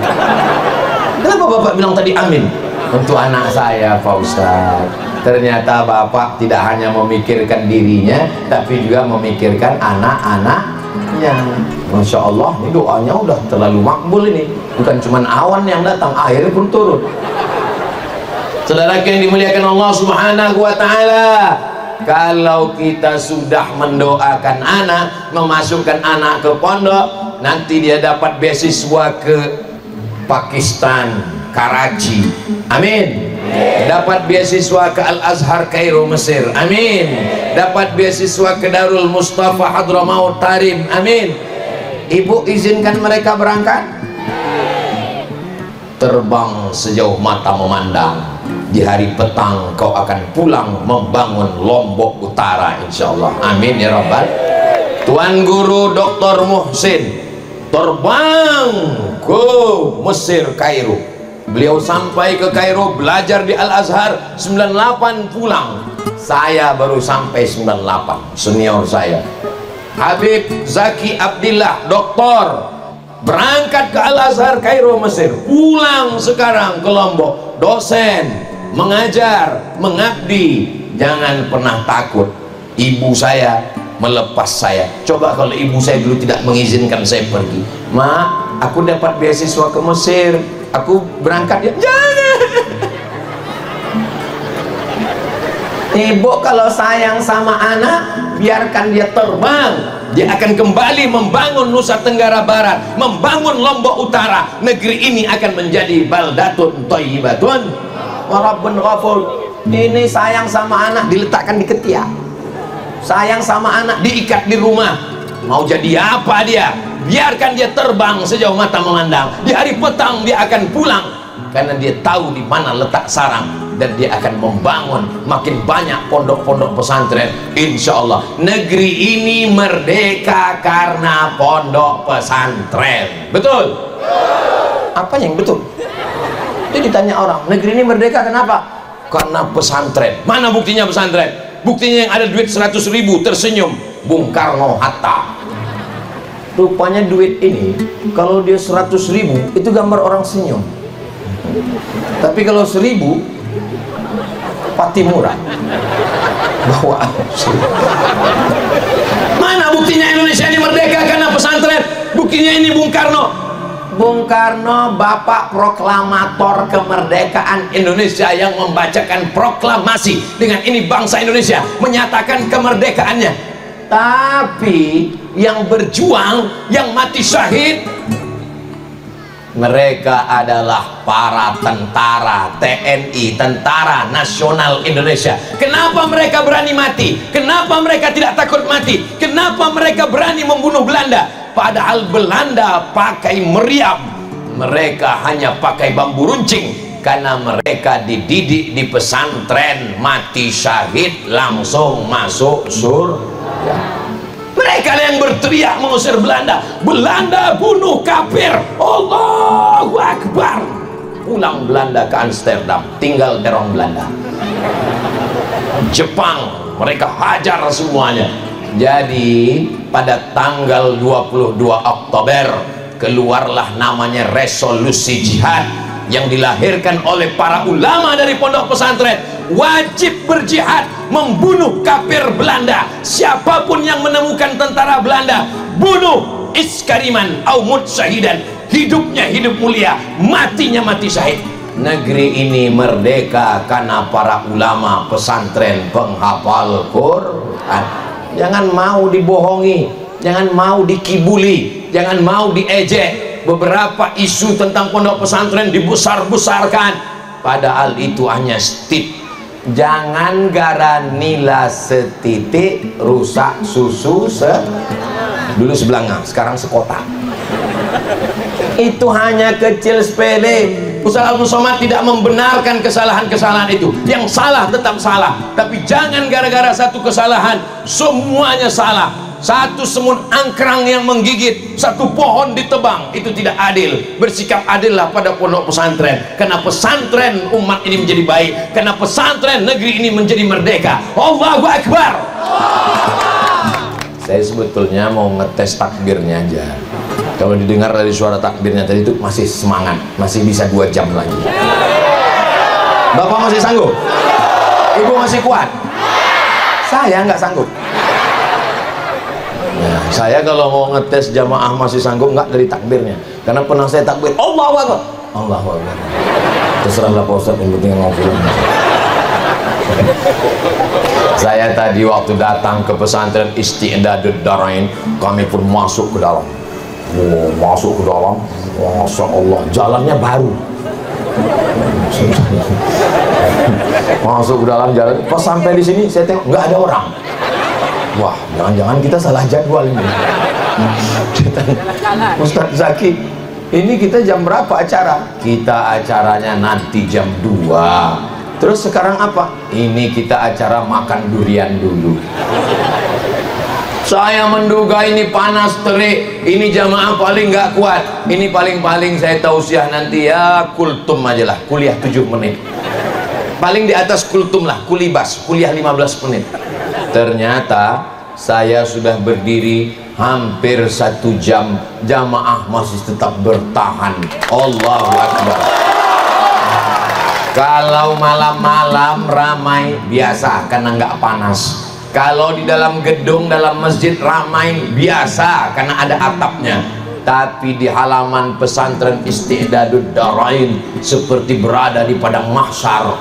Kenapa Bapak bilang tadi amin? Untuk anak saya Pak Ustadz. Ternyata Bapak tidak hanya memikirkan dirinya, tapi juga memikirkan anak-anaknya. Masya Allah, ini doanya udah terlalu makbul ini. Bukan cuma awan yang datang, air pun turun. Saudara yang dimuliakan Allah Subhanahu wa Ta'ala, kalau kita sudah mendoakan anak, memasukkan anak ke pondok, nanti dia dapat beasiswa ke Pakistan, Karachi, amin. Dapat beasiswa ke Al-Azhar Kairo, Mesir, amin. Dapat beasiswa ke Darul Mustafa Hadramaut Tarim, amin. Ibu izinkan mereka berangkat, terbang sejauh mata memandang. Di hari petang kau akan pulang membangun Lombok Utara insyaallah, amin ya rabbal. Tuan Guru Dr. Muhsin terbang ke Mesir Kairo, Beliau sampai ke Kairo, belajar di Al-Azhar, 98 pulang. Saya baru sampai 98, senior saya. Habib Zaki Abdillah, doktor, berangkat ke Al-Azhar Kairo Mesir, pulang sekarang ke Lombok, dosen, mengajar, mengabdi. Jangan pernah takut ibu saya melepas saya. Coba kalau ibu saya dulu tidak mengizinkan saya pergi, "Mak, aku dapat beasiswa ke Mesir, aku berangkat ya." Jangan. Ibu kalau sayang sama anak, biarkan dia terbang. Dia akan kembali membangun Nusa Tenggara Barat, membangun Lombok Utara. Negeri ini akan menjadi baldatun thayyibatun wa rabbun ghafur. Ini sayang sama anak diletakkan di ketiak, sayang sama anak diikat di rumah. Mau jadi apa dia? Biarkan dia terbang sejauh mata memandang. Di hari petang dia akan pulang, karena dia tahu di mana letak sarang. Dan dia akan membangun makin banyak pondok-pondok pesantren. Insya Allah negeri ini merdeka karena pondok pesantren. Betul? Apa yang betul? Itu ditanya orang, negeri ini merdeka kenapa? Karena pesantren. Mana buktinya pesantren? Buktinya yang ada duit 100.000 tersenyum, Bung Karno, Hatta. Rupanya duit ini kalau dia 100.000 itu gambar orang senyum. Tapi kalau 1.000 Patimura bawa. Mana buktinya Indonesia ini merdeka karena pesantren? Buktinya ini Bung Karno. Bung Karno bapak proklamator kemerdekaan Indonesia yang membacakan proklamasi. Dengan ini bangsa Indonesia menyatakan kemerdekaannya. Tapi yang berjuang, yang mati syahid, mereka adalah para tentara TNI, Tentara Nasional Indonesia. Kenapa mereka berani mati? Kenapa mereka tidak takut mati? Kenapa mereka berani membunuh Belanda? Padahal Belanda pakai meriam, mereka hanya pakai bambu runcing. Karena mereka dididik di pesantren, mati syahid langsung masuk surga. Mereka yang berteriak mengusir Belanda. Belanda bunuh kafir, Allahu Akbar. Pulang Belanda ke Amsterdam, tinggal terong Belanda. Jepang, mereka hajar semuanya. Jadi pada tanggal 22 Oktober keluarlah namanya resolusi jihad yang dilahirkan oleh para ulama dari pondok pesantren. Wajib berjihad membunuh kafir Belanda. Siapapun yang menemukan tentara Belanda, bunuh, iskariman au mut syahidan. Hidupnya hidup mulia, matinya mati syahid. Negeri ini merdeka karena para ulama pesantren penghafal Quran. Jangan mau dibohongi, jangan mau dikibuli, jangan mau diejek. Beberapa isu tentang pondok pesantren dibesar-besarkan, padahal itu hanya stit. Jangan gara nila setitik rusak susu dulu sebelanga, sekarang sekota. Itu hanya kecil sepele. Ustaz Abdul Somad tidak membenarkan kesalahan-kesalahan itu. Yang salah tetap salah, tapi jangan gara-gara satu kesalahan semuanya salah. Satu semut angkrang yang menggigit, satu pohon ditebang, itu tidak adil. Bersikap adillah pada pondok pesantren, karena pesantren umat ini menjadi baik, karena pesantren negeri ini menjadi merdeka. Allahu Akbar. Saya sebetulnya mau ngetes takbirnya aja. Kalau didengar dari suara takbirnya tadi itu masih semangat, masih bisa 2 jam lagi. Bapak masih sanggup? Ibu masih kuat? Saya nggak sanggup. Nah, saya kalau mau ngetes jamaah masih sanggup nggak dari takbirnya, karena pernah saya takbir Allahu Akbar, Allahu Akbar, terserahlah Pak Ustadz, yang penting ngobrol. Saya tadi waktu datang ke pesantren Isti'dadud Darain, kami pun masuk ke dalam. Masuk ke dalam, Masya Allah, jalannya baru. Masuk ke dalam jalan, pas sampai di sini saya tengok nggak ada orang. Wah, jangan-jangan kita salah jadwal ini. Ustaz Zaki, ini kita jam berapa acara? Kita acaranya nanti jam 2. Terus sekarang apa? Ini kita acara makan durian dulu. Saya menduga ini panas terik, ini jamaah paling nggak kuat, ini paling-paling saya tausiah nanti ya kultum aja lah, kuliah 7 menit, paling di atas kultum lah, kulibas, kuliah 15 menit. Ternyata saya sudah berdiri hampir 1 jam, jamaah masih tetap bertahan. Allahu Akbar. Kalau malam-malam ramai biasa karena nggak panas. Kalau di dalam gedung, dalam masjid ramai biasa karena ada atapnya. Tapi di halaman pesantren Isti'dadud Darain seperti berada di padang mahsyar.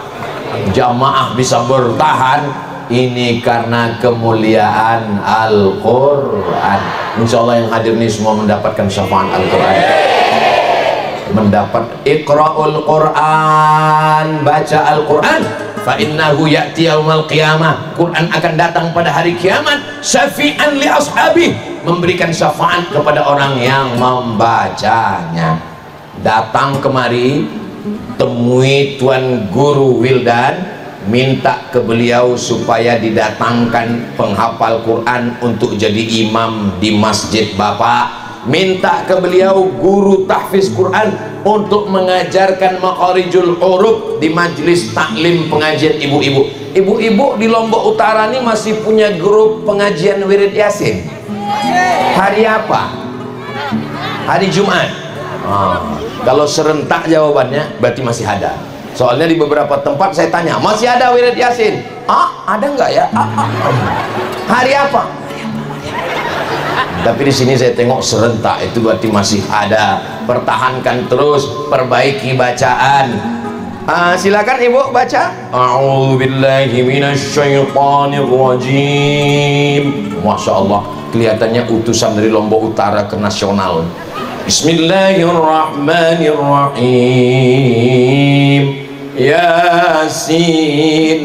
Jamaah bisa bertahan, ini karena kemuliaan Al-Quran. Insya Allah yang hadir ini semua mendapatkan syafaat Al-Quran. Mendapat Iqra'ul Quran, baca Al-Quran, fa innahu ya'ti yaumal qiyamah, Quran akan datang pada hari kiamat, syafi'an li ashabi, memberikan syafaat kepada orang yang membacanya. Datang kemari, temui Tuan Guru Wildan, minta ke beliau supaya didatangkan penghafal Quran untuk jadi imam di masjid Bapak. Minta ke beliau guru tahfiz Quran untuk mengajarkan Maqarijul Huruf di majelis taklim pengajian ibu-ibu. Ibu-ibu di Lombok Utara ini masih punya grup pengajian wirid Yasin. Hari apa? Hari Jumat. Kalau serentak jawabannya berarti masih ada. Soalnya di beberapa tempat saya tanya, masih ada wirid Yasin? Ada nggak ya? Hari apa? Tapi di sini saya tengok serentak, itu berarti masih ada. Pertahankan terus, perbaiki bacaan. Silakan ibu baca. A'udzubillahi minasyaitonirrajim. Masya Allah, kelihatannya utusan dari Lombok Utara ke nasional. Bismillahirrahmanirrahim. Yasin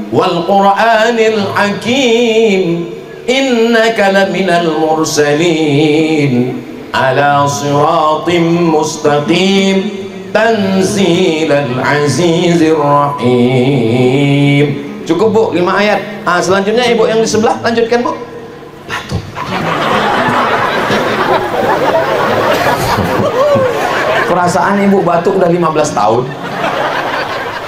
wal Qur'anil Hakim. Innaka laminal mursalin ala siratim mustaqim tanzilal azizir rahim. Cukup bu, 5 ayat. Selanjutnya ibu yang di sebelah lanjutkan bu. Batuk. Perasaan ibu batuk udah 15 tahun.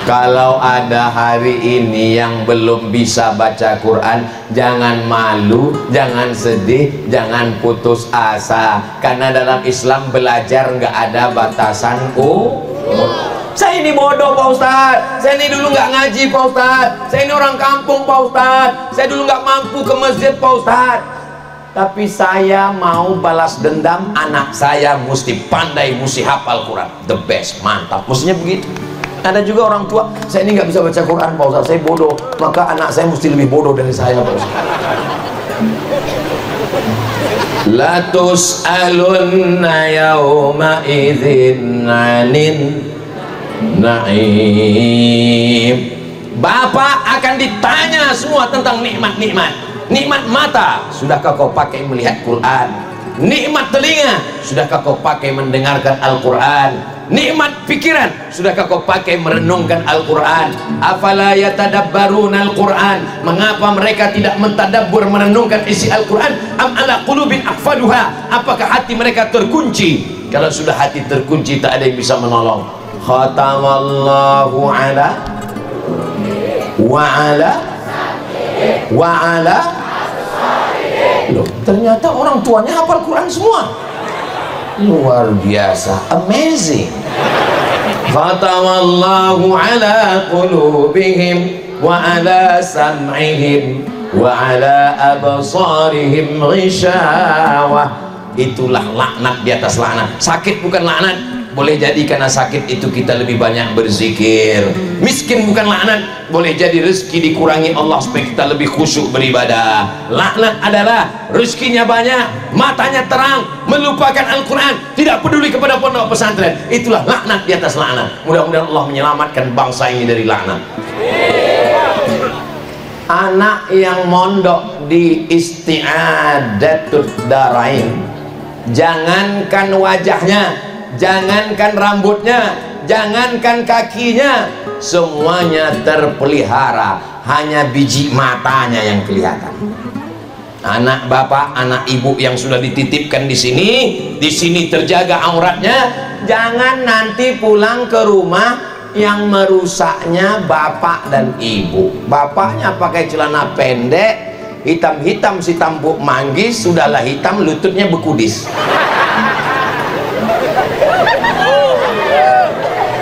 Kalau ada hari ini yang belum bisa baca Quran, jangan malu, jangan sedih, jangan putus asa. Karena dalam Islam belajar nggak ada batasan Saya ini bodoh Pak Ustadz, saya ini dulu nggak ngaji Pak Ustadz, saya ini orang kampung Pak Ustadz, saya dulu nggak mampu ke masjid Pak Ustadz. Tapi saya mau balas dendam, anak saya mesti pandai, mesti hafal Quran. The best, mantap, mestinya begitu. Ada juga orang tua, saya ini nggak bisa baca Quran Pak Ustaz, saya bodoh, maka anak saya mesti lebih bodoh dari saya Pak Ustaz. La tus'alunna yawma idzin 'anin na'im. Bapak akan ditanya semua tentang nikmat-nikmat. Nikmat mata, sudahkah kau pakai melihat Quran? Nikmat telinga, sudahkah kau pakai mendengarkan Al-Quran? Nikmat pikiran, sudahkah kau pakai merenungkan Al-Quran? Afala yatadabbaruna Al-Quran, mengapa mereka tidak mentadabbur, merenungkan isi Al-Quran? Am ala qulubin aqfaluha, apakah hati mereka terkunci? Kalau sudah hati terkunci, tak ada yang bisa menolong. Khatamallahu ala wa ala. Loh, ternyata orang tuanya hafal Quran semua. Luar biasa, amazing. Khatamallahu ala qulubihim wa ala sam'ihim wa ala absarihim ghishawah. Itulah laknat di atas laknat. Sakit bukan laknat, boleh jadi karena sakit itu kita lebih banyak berzikir. Miskin bukan laknat, boleh jadi rezeki dikurangi Allah supaya kita lebih khusyuk beribadah. Laknat adalah rezekinya banyak, matanya terang, melupakan Al-Quran, tidak peduli kepada pondok pesantren. Itulah laknat di atas laknat. Mudah-mudahan Allah menyelamatkan bangsa ini dari laknat. Anak yang mondok di Isti'adatud Darain, jangankan wajahnya, jangankan rambutnya, jangankan kakinya, semuanya terpelihara, hanya biji matanya yang kelihatan. anak bapak, anak ibu yang sudah dititipkan di sini terjaga auratnya. Jangan nanti pulang ke rumah yang merusaknya bapak dan ibu. Bapaknya pakai celana pendek, hitam-hitam si tampuk manggis, sudahlah hitam, lututnya bekudis.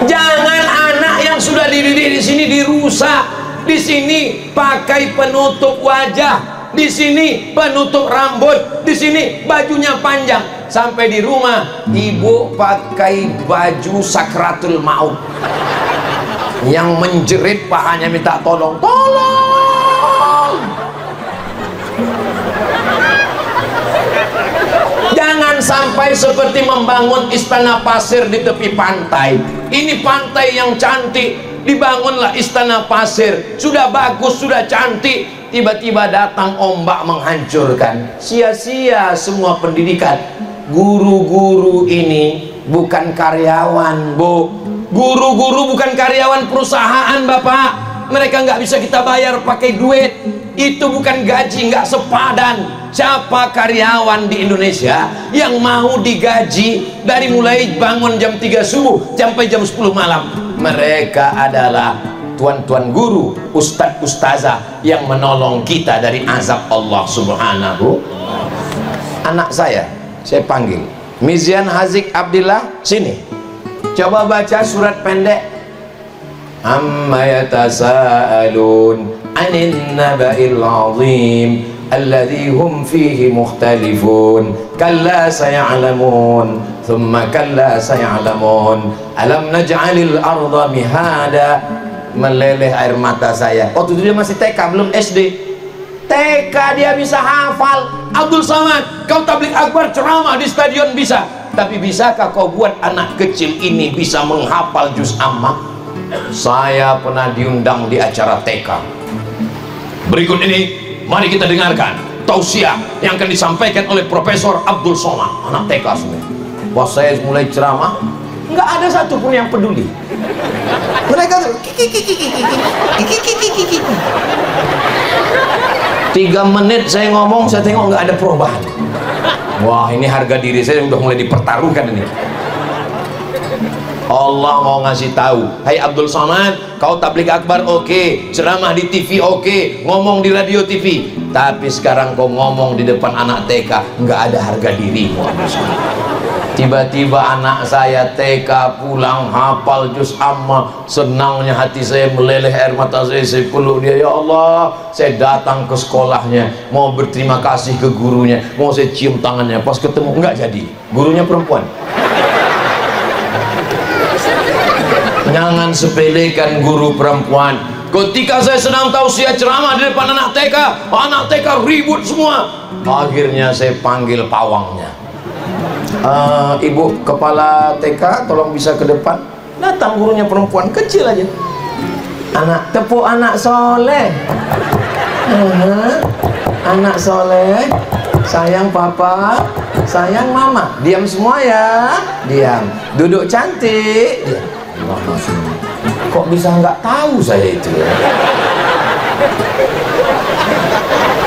Jangan anak yang sudah dididik di sini dirusak. Di sini pakai penutup wajah, di sini penutup rambut, di sini bajunya panjang. Sampai di rumah ibu pakai baju sakratul maut yang menjerit, pahanya minta tolong, tolong. Jangan sampai seperti membangun istana pasir di tepi pantai. Ini pantai yang cantik, dibangunlah istana pasir, sudah bagus, sudah cantik, tiba-tiba datang ombak menghancurkan. Sia-sia semua pendidikan. Guru-guru ini bukan karyawan, Bu. Guru-guru bukan karyawan perusahaan, Bapak. Mereka nggak bisa kita bayar pakai duit. Itu bukan gaji, nggak sepadan. Siapa karyawan di Indonesia yang mau digaji dari mulai bangun jam 3 subuh sampai jam 10 malam? Mereka adalah tuan-tuan guru, ustadz ustazah yang menolong kita dari azab Allah Subhanahu. Anak saya panggil, Mizian Hazik Abdillah, sini. Coba baca surat pendek. Amma yatasaalun 'anil naba'il 'azim alladzi hum fihi mukhtalifun kalla saya'lamun thumma kalla saya'lamun alam naj'alil arda mihada. Meleleh air mata saya. Waktu itu dia masih TK, belum SD. TK dia bisa hafal. Abdul Somad, kau tabligh akbar ceramah di stadion bisa, tapi bisakah kau buat anak kecil ini bisa menghafal juz amma? Saya pernah diundang di acara TK. Berikut ini mari kita dengarkan tausiah yang akan disampaikan oleh Profesor Abdul Somad, anak TK semua. Pas saya mulai ceramah, nggak ada satupun yang peduli. Mereka tuh 3 menit saya ngomong, saya tengok nggak ada perubahan. Wah, ini harga diri saya udah mulai dipertaruhkan ini. Allah mau ngasih tahu, hai Abdul Somad, kau tabligh akbar oke, ceramah di TV oke, ngomong di radio TV, tapi sekarang kau ngomong di depan anak TK, nggak ada harga dirimu. Tiba-tiba anak saya TK pulang hafal juz amma, senangnya hati saya, meleleh air mata saya peluk dia. Ya Allah, saya datang ke sekolahnya mau berterima kasih ke gurunya, mau saya cium tangannya, pas ketemu nggak jadi, gurunya perempuan. Jangan sepelekan guru perempuan. Ketika saya sedang tausiah ceramah di depan anak TK ribut semua. Akhirnya saya panggil pawangnya. Ibu kepala TK, tolong bisa ke depan. Datang gurunya perempuan kecil aja. Anak tepuk anak soleh. Anak soleh, sayang papa, sayang mama. Diam semua ya, diam. Duduk cantik. Diam. Kok bisa nggak tahu saya itu ya?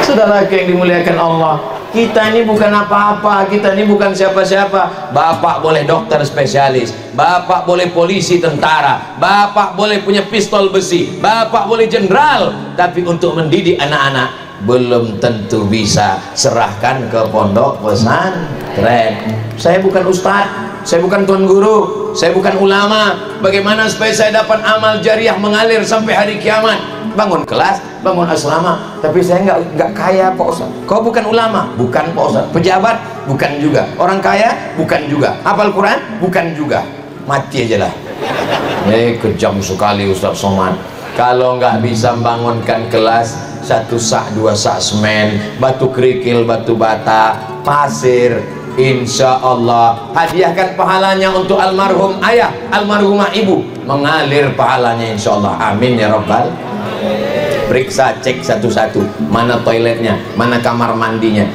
Saudara yang dimuliakan Allah, kita ini bukan apa-apa, kita ini bukan siapa-siapa. Bapak boleh dokter spesialis, bapak boleh polisi tentara, bapak boleh punya pistol besi, bapak boleh jenderal, tapi untuk mendidik anak-anak belum tentu bisa. Serahkan ke pondok pesantren. Saya bukan ustadz, saya bukan tuan guru, saya bukan ulama. Bagaimana supaya saya dapat amal jariah mengalir sampai hari kiamat? Bangun kelas, bangun asrama, tapi saya nggak kaya Pak Ustaz. Kau bukan ulama, bukan Pak Ustaz. Pejabat, bukan juga. Orang kaya, bukan juga. Hafal Quran, bukan juga. Mati aja lah. Kejam sekali Ustaz Somad. Kalau nggak bisa membangunkan kelas, 1 sak 2 sak semen, batu kerikil, batu bata, pasir, insya Allah hadiahkan pahalanya untuk almarhum ayah, almarhumah ibu, mengalir pahalanya insya Allah. Amin ya Rabbal. Periksa, cek satu-satu, mana toiletnya, mana kamar mandinya.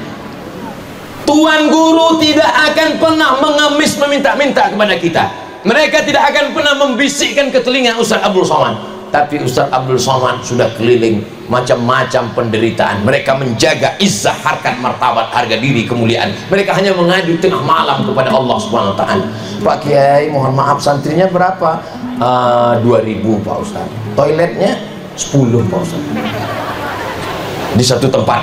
Tuan guru tidak akan pernah mengemis meminta-minta kepada kita. Mereka tidak akan pernah membisikkan ke telinga Ustaz Abdul Somad. tapi Ustaz Abdul Somad sudah keliling macam-macam penderitaan. Mereka menjaga izzah, harkat, martabat, harga diri, kemuliaan. Mereka hanya mengadu tengah malam kepada Allah Subhanahu wa Ta'ala. Pak Kiai, mohon maaf, santrinya berapa? 2000 Pak Ustaz. Toiletnya 10 Pak Ustaz. Di satu tempat.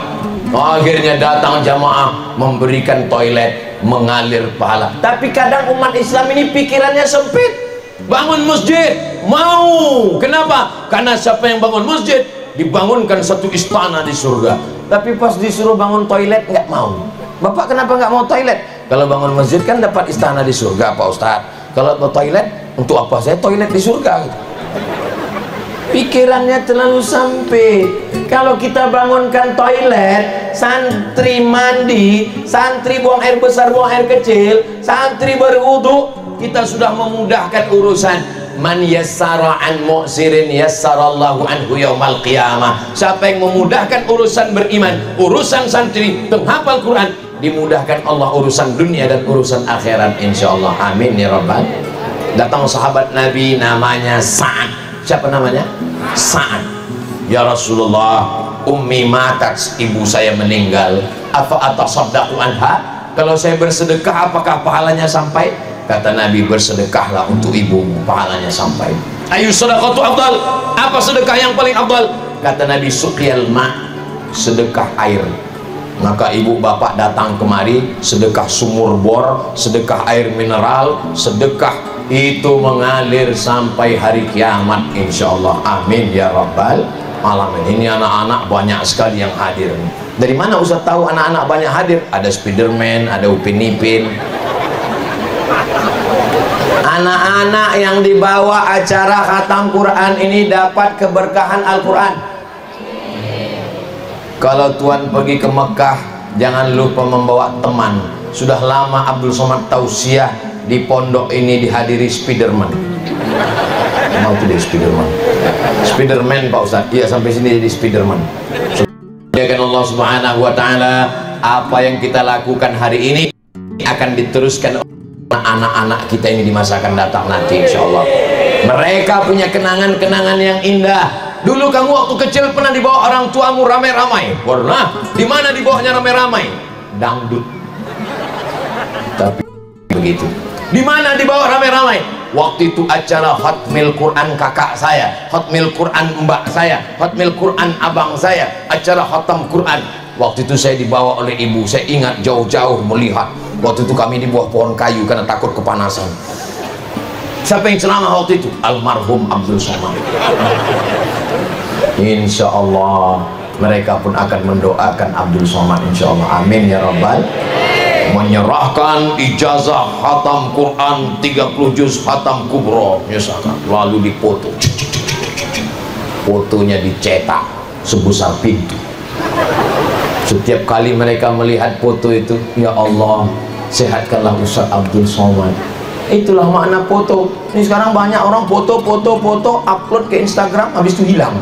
Akhirnya datang jamaah memberikan toilet, mengalir pahala. Tapi kadang umat Islam ini pikirannya sempit. Bangun masjid mau, kenapa? Karena siapa yang bangun masjid dibangunkan satu istana di surga. Tapi pas disuruh bangun toilet nggak mau. Bapak kenapa nggak mau toilet? Kalau bangun masjid kan dapat istana di surga Pak Ustadz. Kalau mau toilet, untuk apa saya toilet di surga? Pikirannya terlalu sempit. Kalau kita bangunkan toilet, santri mandi, santri buang air besar, buang air kecil, santri berwudu, kita sudah memudahkan urusan. Man yassara an mu'sirin yassarallahu anhu yaumal qiyamah. Siapa yang memudahkan urusan beriman, urusan santri, penghafal Quran, dimudahkan Allah urusan dunia dan urusan akhirat insyaallah. Amin ya rabbal. Datang sahabat Nabi namanya Sa'ad. Siapa namanya? Sa'ad. Ya Rasulullah, ummi matat, ibu saya meninggal. Afa atasaddaqu anha? Kalau saya bersedekah apakah pahalanya sampai? Kata Nabi, bersedekahlah untuk ibumu, pahalanya sampai. Ayu sedekah tu afdal? Apa sedekah yang paling afdal? Kata Nabi, suqyal ma, sedekah air. Maka ibu bapak datang kemari, sedekah sumur bor, sedekah air mineral, sedekah itu mengalir sampai hari kiamat insyaallah. Amin ya rabbal alamin. Ini anak-anak banyak sekali yang hadir. Dari mana Ustaz tahu anak-anak banyak hadir? Ada Spiderman, ada Upin Ipin. Anak-anak yang dibawa acara khatam Quran ini dapat keberkahan Al-Quran. Kalau Tuan pergi ke Mekah, jangan lupa membawa teman. Sudah lama Abdul Somad tausiah di pondok ini dihadiri Spiderman. Mau tuh Spiderman? Spiderman Pak Ustaz. Iya, sampai sini jadi Spiderman. Jadikan Allah Subhanahu wa Ta'ala, apa yang kita lakukan hari ini akan diteruskan anak-anak kita ini di masa akan datang nanti insyaallah. Mereka punya kenangan-kenangan yang indah. Dulu kamu waktu kecil pernah dibawa orang tuamu ramai-ramai? Pernah. Di mana dibawanya ramai-ramai? Dangdut. Tapi begitu. Di mana dibawa ramai-ramai? Waktu itu acara Khatmil Quran kakak saya, Khatmil Quran mbak saya, Khatmil Quran abang saya, acara khatam Quran. Waktu itu saya dibawa oleh ibu. Saya ingat jauh-jauh melihat. Waktu itu kami di bawah pohon kayu karena takut kepanasan. Siapa yang ceramah waktu itu? Almarhum Abdul Somad. Insya Allah mereka pun akan mendoakan Abdul Somad insya Allah. Amin ya rabbal. Menyerahkan ijazah khatam Quran 30 juz khatam kubro misalkan, lalu dipoto, fotonya dicetak sebesar pintu. Setiap kali mereka melihat foto itu, ya Allah, sehatkanlah Ustaz Abdul Somad. Itulah makna foto. Ini sekarang banyak orang foto upload ke Instagram, habis itu hilang.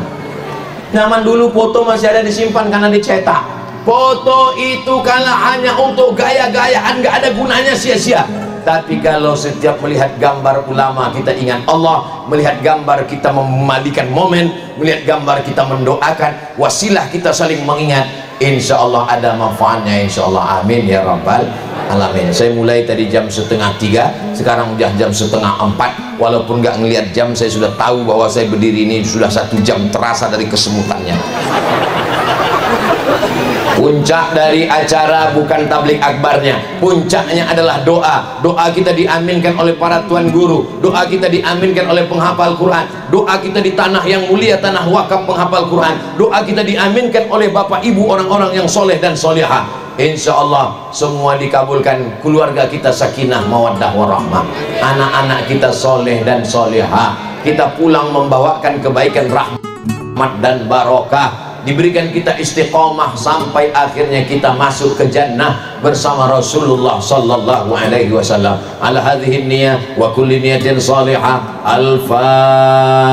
Zaman dulu foto masih ada disimpan karena dicetak. Foto itu kalau hanya untuk gaya-gayaan, nggak ada gunanya, sia-sia. Tapi kalau setiap melihat gambar ulama kita ingat Allah, melihat gambar kita memalikan momen, melihat gambar kita mendoakan, wasilah kita saling mengingat, insya Allah ada manfaatnya insya Allah. Amin ya rabbal alamin. Saya mulai tadi jam 2:30, sekarang udah jam 3:30. Walaupun nggak ngelihat jam, saya sudah tahu bahwa saya berdiri ini sudah 1 jam terasa dari kesemutannya. Puncak dari acara bukan tablik akbarnya, puncaknya adalah doa. Doa kita diaminkan oleh para tuan guru, doa kita diaminkan oleh penghafal Quran, doa kita di tanah yang mulia, tanah wakaf penghafal Quran, doa kita diaminkan oleh bapak ibu orang-orang yang soleh dan solehah. Insya Allah semua dikabulkan. Keluarga kita sakinah mawaddah warahmah, anak-anak kita soleh dan solehah, kita pulang membawakan kebaikan, rahmat dan barokah, diberikan kita istiqomah sampai akhirnya kita masuk ke jannah bersama Rasulullah sallallahu alaihi wasallam. Ala hadhihi niyyah wa kulli niyatin salihah. Al-Fatihah.